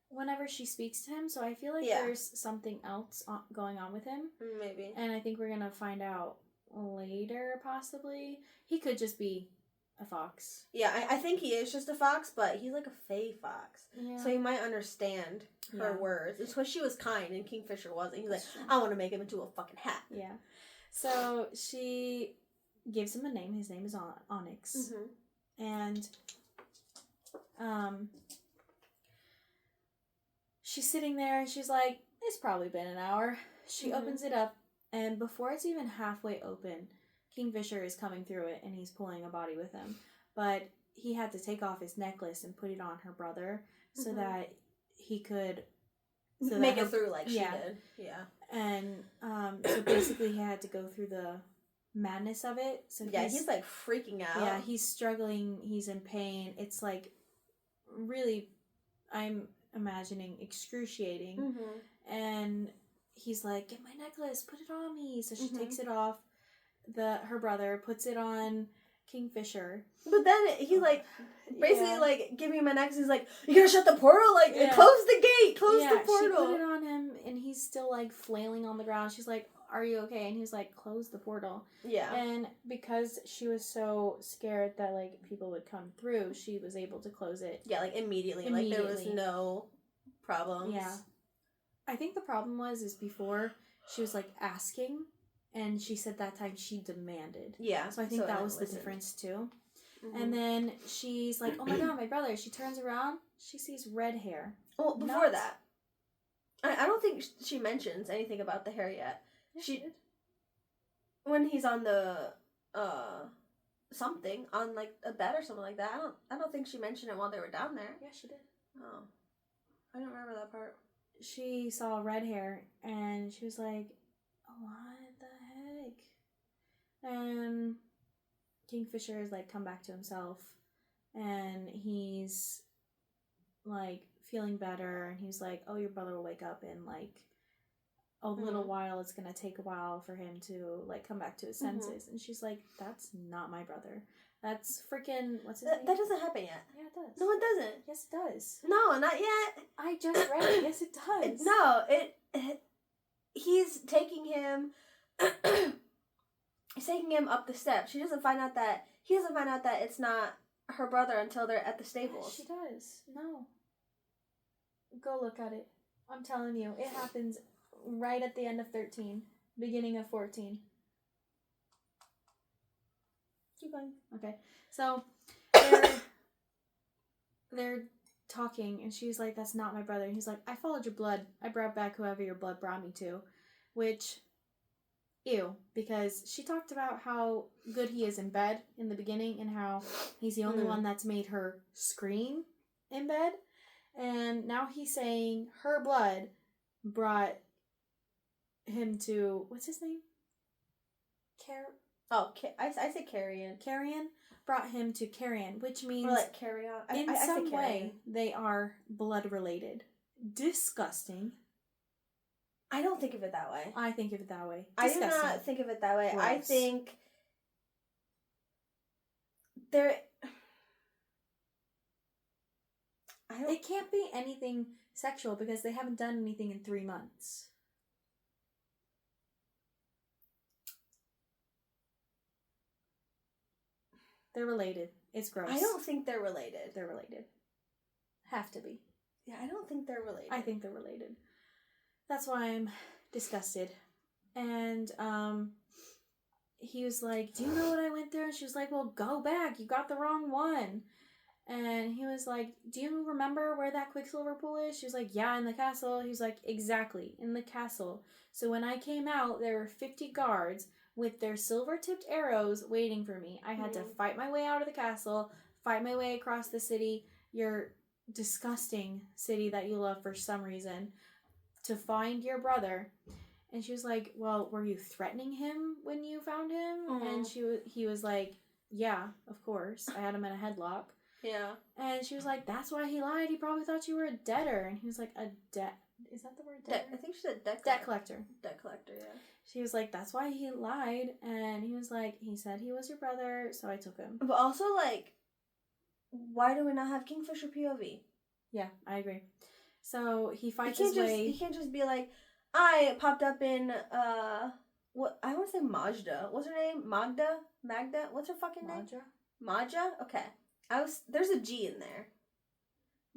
whenever she speaks to him, so I feel like there's something else going on with him. Maybe. And I think we're gonna find out later, possibly. He could just be a fox. Yeah, I think he is just a fox, but he's like a fey fox. Yeah. So he might understand her words. It's because she was kind and Kingfisher wasn't. He's like, I want to make him into a fucking hat. Yeah. So she gives him a name. His name is Onyx. Mm-hmm. And she's sitting there and she's like, it's probably been an hour. She opens it up, and before it's even halfway open, Kingfisher is coming through it and he's pulling a body with him. But he had to take off his necklace and put it on her brother so that he could make it through like she did. Yeah. And so basically he had to go through the madness of it. So he's like freaking out. Yeah, he's struggling, he's in pain. It's like really, I'm imagining, excruciating. Mm-hmm. And he's like, get my necklace, put it on me. So she takes it off. Her brother puts it on Kingfisher. But then he like basically like, give me my necklace. He's like, you gotta shut the portal, like close the gate, close the portal. She put it on him and he's still like flailing on the ground. She's like, are you okay? And he's like, close the portal. Yeah. And because she was so scared that like people would come through, she was able to close it. Yeah, like immediately. Like there was no problems. Yeah. I think the problem is before she was like asking, and she said that time she demanded. Yeah. So I think that was the difference too. Mm-hmm. And then she's like, oh my god, my brother. She turns around, she sees red hair. Well, before that, I don't think she mentions anything about the hair yet. Yeah, she did. When he's on the something on like a bed or something like that. I don't think she mentioned it while they were down there. Yeah, she did. Oh, I don't remember that part. She saw red hair and she was like, what the heck? And Kingfisher is like come back to himself and he's like feeling better and he's like, oh, your brother will wake up in like a little while. It's gonna take a while for him to like come back to his senses. And she's like, that's not my brother. That's freaking what's his name? That doesn't happen yet. Yeah, it does. No, it doesn't. Yes, it does. No, not yet. I just read it. Yes, it does. No, he's taking him he's taking him up the steps. He doesn't find out that it's not her brother until they're at the stables. She does. No. Go look at it. I'm telling you, it happens right at the end of 13, beginning of 14. Keep going. Okay. So they're talking and she's like, that's not my brother. And he's like, I followed your blood. I brought back whoever your blood brought me to. Which, ew, because she talked about how good he is in bed in the beginning and how he's the only one that's made her scream in bed. And now he's saying her blood brought him to, what's his name? I said Carrion. Carrion brought him to Carrion, which means... Or like Carry On. In some way, they are blood related. Disgusting. I don't think of it that way. I think of it that way. Disgusting. I do not think of it that way. Gross. I think... It can't be anything sexual because they haven't done anything in 3 months. They're related. It's gross. I don't think they're related. They're related. Have to be. Yeah, I don't think they're related. I think they're related. That's why I'm disgusted. And he was like, do you know what I went through? And she was like, well, go back. You got the wrong one. And he was like, do you remember where that Quicksilver pool is? She was like, yeah, in the castle. He was like, exactly, in the castle. So when I came out, there were 50 guards with their silver-tipped arrows waiting for me. I had to fight my way out of the castle, fight my way across the city, your disgusting city that you love for some reason, to find your brother. And she was like, well, were you threatening him when you found him? And he was like, yeah, of course. I had him in a headlock. Yeah. And she was like, that's why he lied. He probably thought you were a debtor. And he was like, a Is that the word? I think she said debt collector. Debt collector, yeah. She was like, that's why he lied. And he was like, he said he was your brother, so I took him. But also, like, why do we not have Kingfisher POV? Yeah, I agree. So he finds his way. He can't just be like, I popped up in, what, I want to say Majda. What's her name? Magda? What's her fucking name? Maja? Okay. There's a G in there.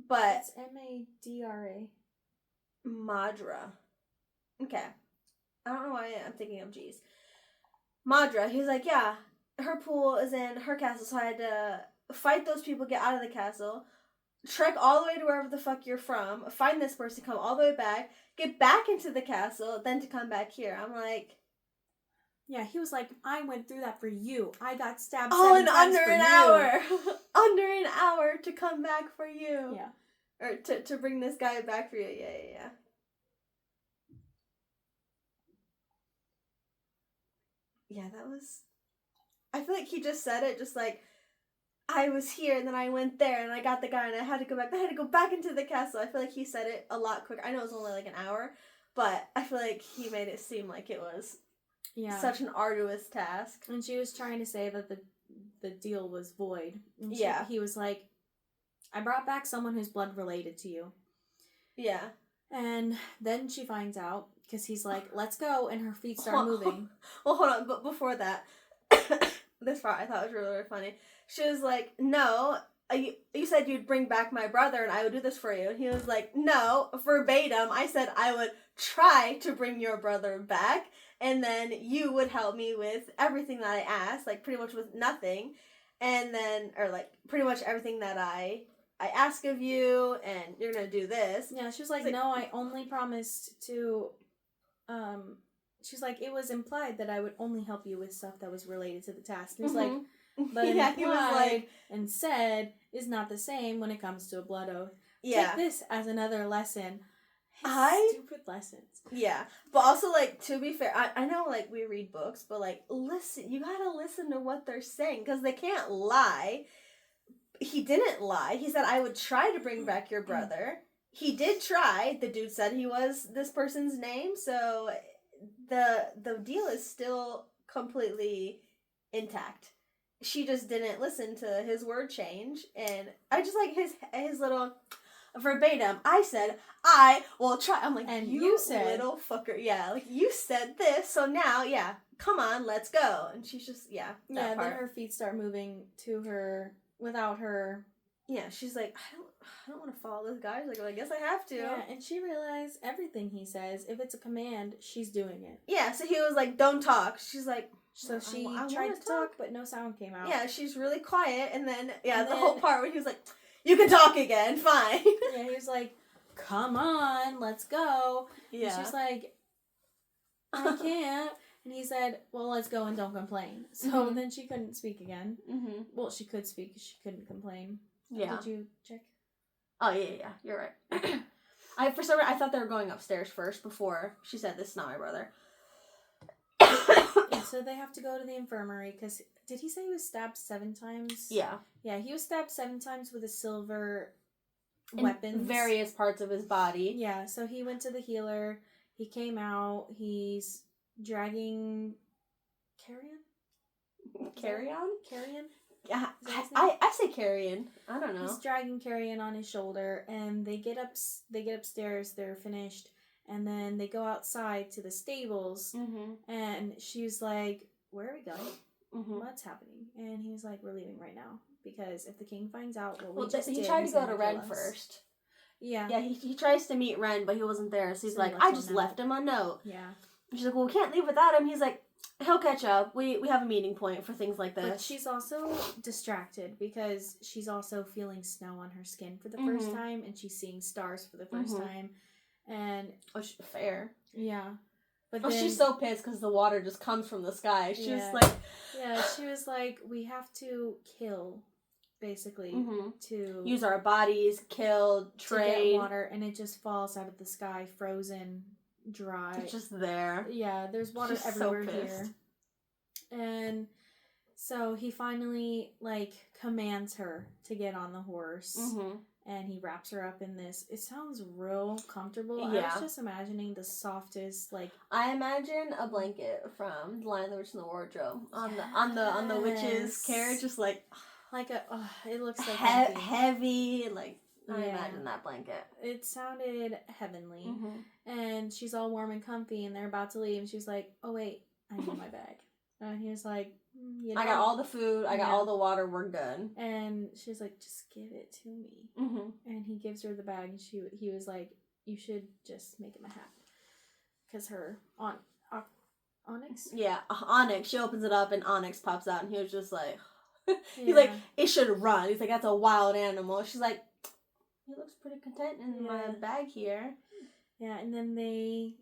But. It's Madra. Madra. Okay. I don't know why I'm thinking of G's. Madra, he was like, yeah, her pool is in her castle, so I had to fight those people, get out of the castle, trek all the way to wherever the fuck you're from, find this person, come all the way back, get back into the castle, then to come back here. I'm like... Yeah, he was like, I went through that for you. I got stabbed under an hour. Under an hour to come back for you. Yeah. Or to bring this guy back for you. Yeah. Yeah, that was... I feel like he just said it just like, I was here and then I went there and I got the guy and I had to go back. I had to go back into the castle. I feel like he said it a lot quicker. I know it was only like an hour, but I feel like he made it seem like it was such an arduous task. And she was trying to say that the deal was void. And he was like, I brought back someone who's blood related to you. Yeah. And then she finds out, because he's like, let's go, and her feet start moving. Well, hold on, but before that, this part I thought was really, really funny. She was like, no, you said you'd bring back my brother and I would do this for you. And he was like, no, verbatim, I said I would try to bring your brother back and then you would help me with everything that I asked, like pretty much with nothing. And then, or like pretty much everything that I ask of you and you're going to do this. Yeah, she was like, no, I only promised to, she's like, it was implied that I would only help you with stuff that was related to the task. And he's like, but implied he was like, and said is not the same when it comes to a blood oath. Yeah. Take this as another lesson. Stupid lessons. Yeah. But also, like, to be fair, I know, like, we read books, but, like, listen, you gotta listen to what they're saying, because they can't lie. He didn't lie. He said, I would try to bring back your brother. He did try. The dude said he was this person's name, so the deal is still completely intact. She just didn't listen to his word change, and I just like his little verbatim. I said, I will try. I'm like, and you said, little fucker. Yeah, like, you said this, so now, yeah, come on, let's go. And she's just, then her feet start moving to her, without her. Yeah, she's like, I don't want to follow this guy. She's like, well, I guess I have to. Yeah, and she realized everything he says, if it's a command, she's doing it. Yeah, so he was like, don't talk. She's like, so she tried to talk, but no sound came out. Yeah, she's really quiet, and then, the whole part where he was like, you can talk again, fine. Yeah, he was like, come on, let's go. Yeah. And she's like, I can't. And he said, well, let's go and don't complain. So then she couldn't speak again. Mm-hmm. Well, she could speak, she couldn't complain. Yeah. Did you check? Oh, yeah, you're right. I thought they were going upstairs first before she said, this is not my brother. Yeah, so they have to go to the infirmary, because, did he say he was stabbed 7 times? Yeah. Yeah, he was stabbed 7 times with a silver weapons. In various parts of his body. Yeah, so he went to the healer, he came out, he's dragging... Carrion? Carrion? Yeah, I say Carrion. I don't know. He's dragging Carrion on his shoulder, and they get upstairs, they're finished, and then they go outside to the stables, and she's like, where are we going? What's happening? And he was like, we're leaving right now, because if the king finds out what we just did, he tried to go to Ren first. Yeah. Yeah, he tries to meet Ren, but he wasn't there, so he's like, I just left him a note. Yeah. And she's like, well, we can't leave without him. He's like, he'll catch up. We have a meeting point for things like this. But she's also distracted because she's also feeling snow on her skin for the first time, and she's seeing stars for the first time. And fair. Yeah. But then, she's so pissed because the water just comes from the sky. She's like... Yeah, she was like, we have to kill, basically, to... use our bodies, kill, trade. To get water, and it just falls out of the sky, frozen, dry. It's just there. Yeah, there's water everywhere here. And so he finally, like, commands her to get on the horse. and he wraps her up in this. It sounds real comfortable. Yeah. I was just imagining the softest, like, I imagine a blanket from The Lion, the Witch, and the Wardrobe on the witch's carriage, just like it looks so heavy, like I imagine that blanket. It sounded heavenly, Mm-hmm. and she's all warm and comfy, and they're about to leave, and she's like, "Oh wait, I need my bag," and he was like, I got all the food, I got all the water, we're good. And she's like, "Just give it to me," and he gives her the bag, and he was like, "You should just make him a hat," because her Onyx. Yeah, Onyx. She opens it up, and Onyx pops out, and he was just like. He's like, it should run. He's like, that's a wild animal. She's like, he looks pretty content in my bag here. Yeah, and then they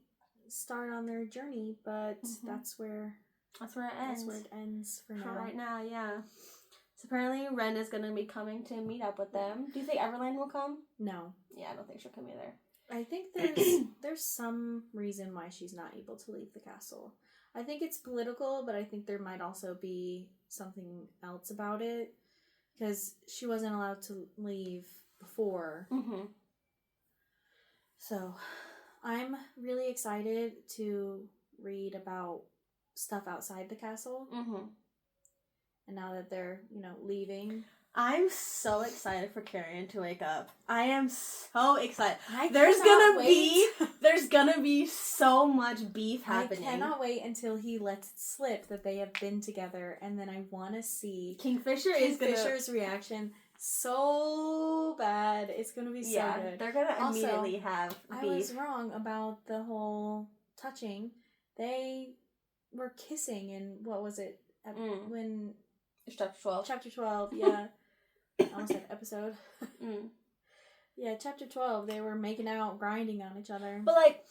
start on their journey, but that's where it ends. That's where it ends for now. For right now, yeah. So apparently Ren is going to be coming to meet up with them. Do you think Everland will come? No. Yeah, I don't think she'll come either. I think there's some reason why she's not able to leave the castle. I think it's political, but I think there might also be something else about it, because she wasn't allowed to leave before. So I'm really excited to read about stuff outside the castle. And now that they're, leaving. I'm so excited for Carrion to wake up. I am so excited. There's gonna be so much beef happening. I cannot wait until he lets it slip that they have been together, and then I want to see Kingfisher's reaction so bad. It's gonna be so good. They're gonna immediately have beef. I was wrong about the whole touching. They were kissing in, what was it? When it's chapter 12. Chapter 12, yeah. I almost said episode. Yeah, chapter 12, they were making out, grinding on each other. But, like,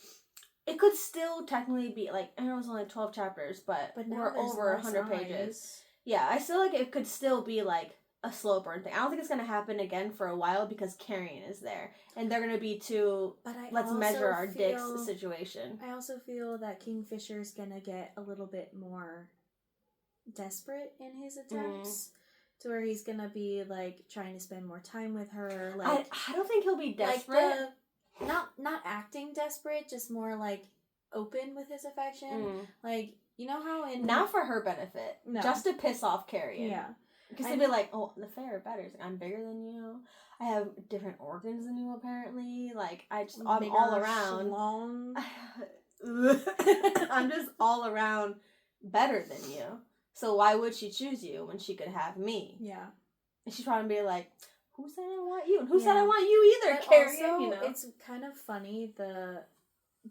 it could still technically be, like, I know it's only 12 chapters, but we're over 100 pages. Yeah, I feel like it could still be, like, a slow burn thing. I don't think it's going to happen again for a while because Carrion is there. And they're going to be too, let's measure our dicks situation. I also feel that Kingfisher's going to get a little bit more desperate in his attempts. To where he's gonna be like trying to spend more time with her. Like I don't think he'll be desperate. Like not acting desperate, just more like open with his affection. Like, you know how in not for her benefit, just to piss off Carrion. Yeah, because they'd be like, oh, the fair better. Like, I'm bigger than you. I have different organs than you. Apparently, like I'm all around. I'm just all around better than you. So why would she choose you when she could have me? Yeah. And she's probably be like, who said I want you? And who said I want you either, Carrion? Also, it's kind of funny, the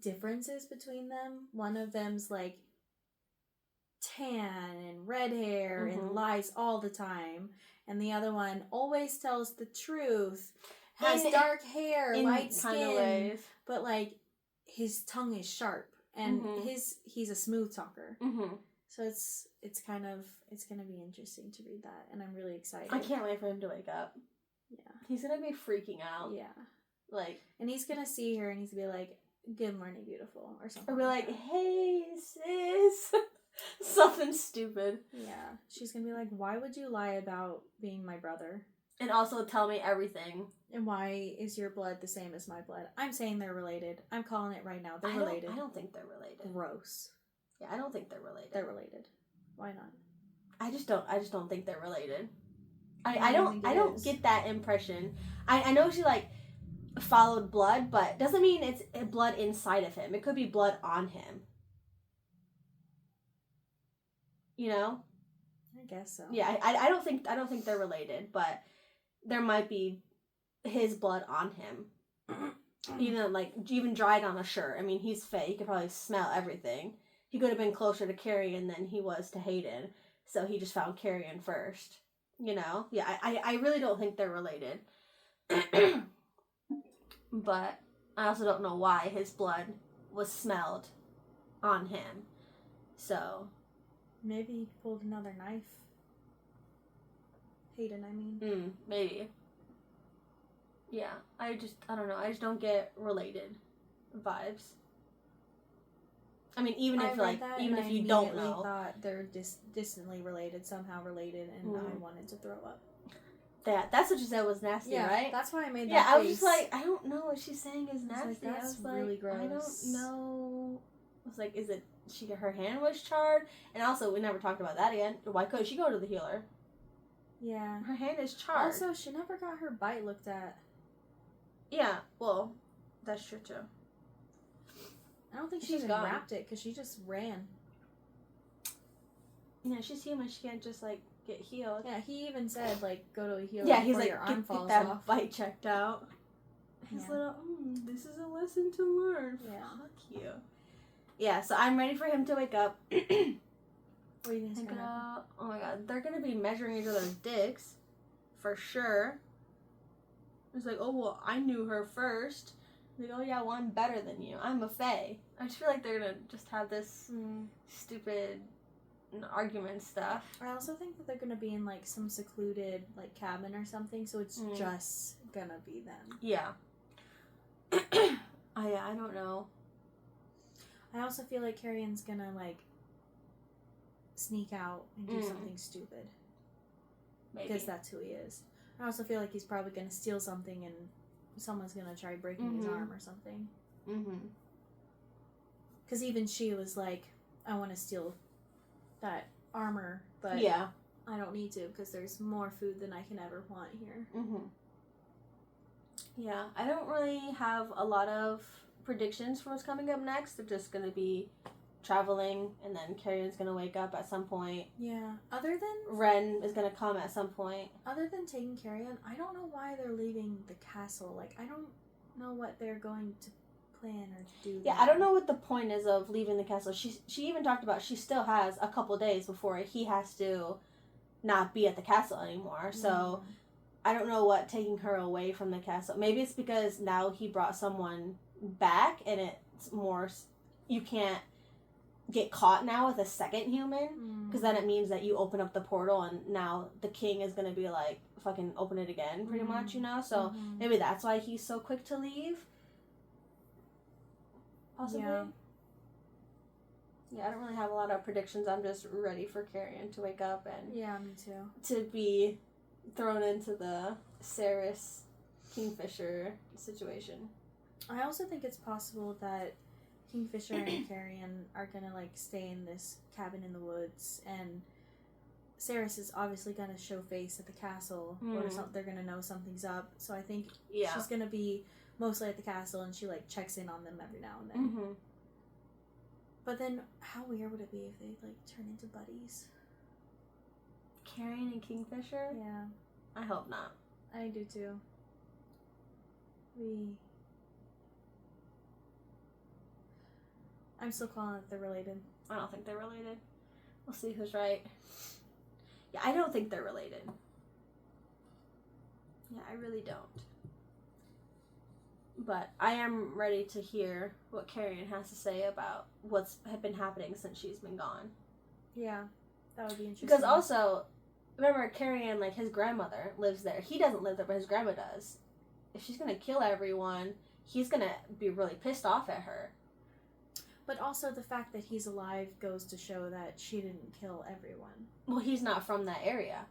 differences between them. One of them's like tan and red hair and lies all the time. And the other one always tells the truth. Has dark hair, light skin. But like his tongue is sharp. And he's a smooth talker. So it's gonna be interesting to read that, and I'm really excited. I can't wait for him to wake up. Yeah, he's gonna be freaking out. Yeah, like, and he's gonna see her, and he's gonna be like, "Good morning, beautiful," or something. Or be like, "Hey, sis," something stupid. Yeah, she's gonna be like, "Why would you lie about being my brother?" And also tell me everything. And why is your blood the same as my blood? I'm saying they're related. I'm calling it right now. They're related. I don't think they're related. Gross. Yeah, I don't think they're related. They're related. Why not? I just don't think they're related. I don't get that impression. I know she like followed blood, but doesn't mean it's blood inside of him. It could be blood on him. You know? I guess so. Yeah, I don't think they're related, but there might be his blood on him. Even dried on a shirt. I mean, he's fake. He could probably smell everything. He could have been closer to Carrion than he was to Hayden, so he just found Carrion first. You know? Yeah, I really don't think they're related. But I also don't know why his blood was smelled on him. So maybe he pulled another knife. Hayden, I mean. Maybe. Yeah, I don't know. I just don't get related vibes. I mean, even if you don't know, thought they're distantly related, somehow related, and I wanted to throw up. That's what you said was nasty, right? That's why I made that Yeah, I was face. just like, I don't know what she's saying is nasty. That's I was really like, gross. I don't know. I was like, is it her hand was charred? And also, we never talked about that again. Why couldn't she go to the healer? Yeah. Her hand is charred. Also, she never got her bite looked at. Yeah, well, that's true too. I don't think she even wrapped it because she just ran. Yeah, she's human. She can't just like get healed. Yeah, he even said like go to a healer. Yeah, he's before like your arm falls get that off. bite checked out. His little, this is a lesson to learn. Yeah. Fuck you. Yeah, so I'm ready for him to wake up. What do you think's gonna happen? Oh my god, they're gonna be measuring each other's dicks, for sure. It's like, oh well, I knew her first. Like, oh yeah, well I'm better than you. I'm a fae. I just feel like they're gonna just have this stupid argument stuff. I also think that they're gonna be in like some secluded like cabin or something, so it's just gonna be them. Yeah. I don't know. I also feel like Carrion's gonna like sneak out and do something stupid. Maybe. Because that's who he is. I also feel like he's probably gonna steal something and someone's gonna try breaking his arm or something. Because even she was like, I want to steal that armor, but yeah, I don't need to because there's more food than I can ever want here. Yeah, I don't really have a lot of predictions for what's coming up next. They're just gonna be traveling, and then Carrion's gonna wake up at some point. Yeah. Other than Ren is gonna come at some point. Other than taking Carrion, I don't know why they're leaving the castle. Like, I don't know what they're going to plan or do. Yeah, I don't know what the point is of leaving the castle. She even talked about she still has a couple days before he has to not be at the castle anymore. So I don't know what taking her away from the castle. Maybe it's because now he brought someone back and it's more, you can't get caught now with a second human, because then it means that you open up the portal and now the king is going to be like, fucking open it again, pretty much, you know? So maybe that's why he's so quick to leave. Possibly. Yeah, I don't really have a lot of predictions. I'm just ready for Carrion to wake up and yeah, me too. To be thrown into the Ceres Kingfisher situation. I also think it's possible that Kingfisher and Carrion are gonna like stay in this cabin in the woods, and Ceres is obviously gonna show face at the castle, or something. They're gonna know something's up. So I think she's gonna be mostly at the castle, and she like checks in on them every now and then. But then, how weird would it be if they like turn into buddies? Carrion and Kingfisher? Yeah. I hope not. I do too. I'm still calling it they're related. I don't think they're related. We'll see who's right. Yeah, I don't think they're related. Yeah, I really don't. But I am ready to hear what Carrion has to say about what's been happening since she's been gone. Yeah, that would be interesting. Because also, remember, Carrion, like, his grandmother lives there. He doesn't live there, but his grandma does. If she's gonna kill everyone, he's gonna be really pissed off at her. But also the fact that he's alive goes to show that she didn't kill everyone. Well, he's not from that area.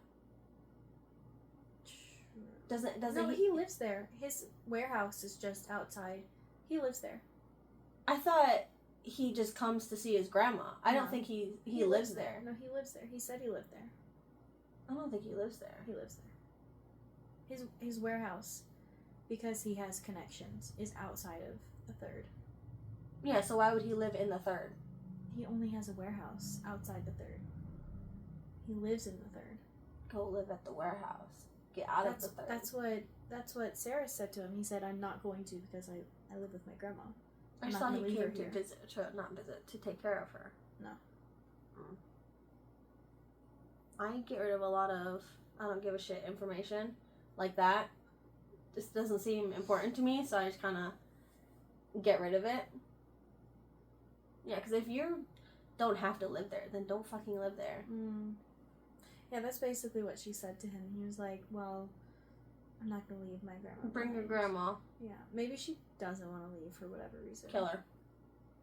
Doesn't no, he lives there. His warehouse is just outside. He lives there. I thought he just comes to see his grandma. I don't think he lives there. No, he lives there. He said he lived there. I don't think he lives there. He lives there. His warehouse, because he has connections, is outside of the third. Yeah, so why would he live in the third? He only has a warehouse outside the third. He lives in the third. Go live at the warehouse. Get out of the third. That's what Sarah said to him. He said, "I'm not going to because I live with my grandma." I just thought he came to visit, to take care of her. No. I get rid of a lot of I don't give a shit information like that. This doesn't seem important to me, so I just kind of get rid of it. Yeah, because if you don't have to live there, then don't fucking live there. Yeah, that's basically what she said to him. He was like, well, I'm not going to leave my grandma. Bring your grandma. Yeah, maybe she doesn't want to leave for whatever reason. Kill her.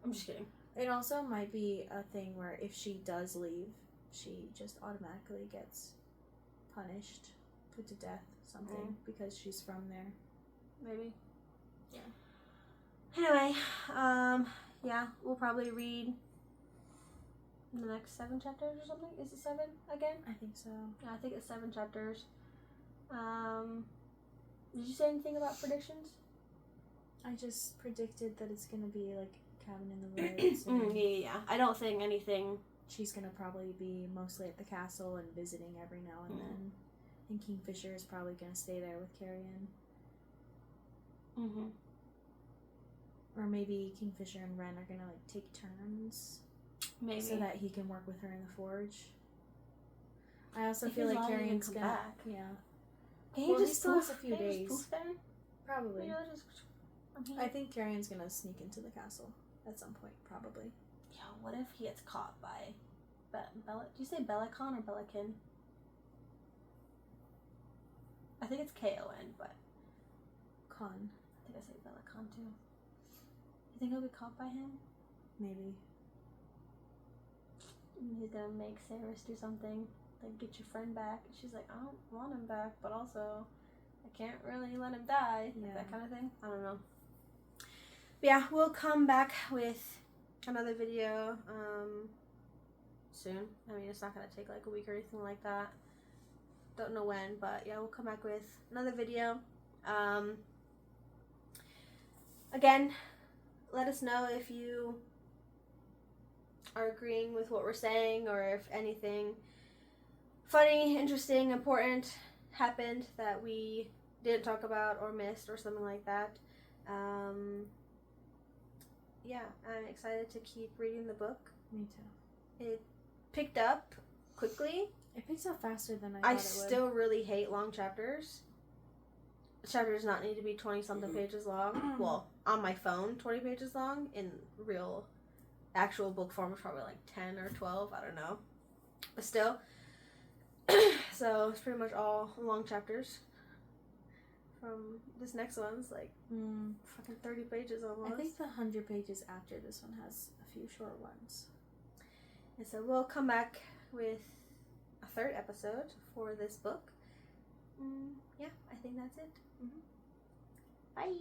I'm just kidding. It also might be a thing where if she does leave, she just automatically gets punished, put to death, something because she's from there. Maybe. Yeah. Anyway, yeah, we'll probably read the next 7 chapters or something. Is it 7 again? I think so. Yeah, I think it's 7 chapters. Did you say anything about predictions? I just predicted that it's gonna be like Cabin in the Woods. Yeah. I don't think anything. She's gonna probably be mostly at the castle and visiting every now and then. And Kingfisher is probably gonna stay there with Carrion. Or maybe Kingfisher and Ren are gonna like take turns. Maybe. So that he can work with her in the forge. I also feel like Carrion's gonna back. Yeah. Can Well, he he just still poof, has a few can he just days. poof there? Probably. You know, just, I think Carrion's gonna sneak into the castle at some point, probably. Yeah, what if he gets caught by Bella? Do you say Bellicon or Bellican? I think it's K-O-N, but Con. I think I say Bellicon too. You think he'll be caught by him? Maybe. He's gonna make Saris do something, like get your friend back. And she's like, I don't want him back, but also I can't really let him die. Yeah. Like that kind of thing. I don't know. But yeah, we'll come back with another video soon. I mean, it's not gonna take like a week or anything like that. Don't know when, but yeah, we'll come back with another video. Again, let us know if you are agreeing with what we're saying, or if anything funny, interesting, important happened that we didn't talk about or missed or something like that. Yeah, I'm excited to keep reading the book. Me too. It picked up quickly. It picks up faster than I thought I it would. still really hate long chapters. Chapters not need to be 20-something pages long. Well, on my phone, 20 pages long. In real, actual book form, it's probably like 10 or 12. I don't know. But still. So, it's pretty much all long chapters. From this next one's like fucking 30 pages almost. I think the 100 pages after this one has a few short ones. And so we'll come back with a 3rd episode for this book. Yeah, I think that's it. Bye.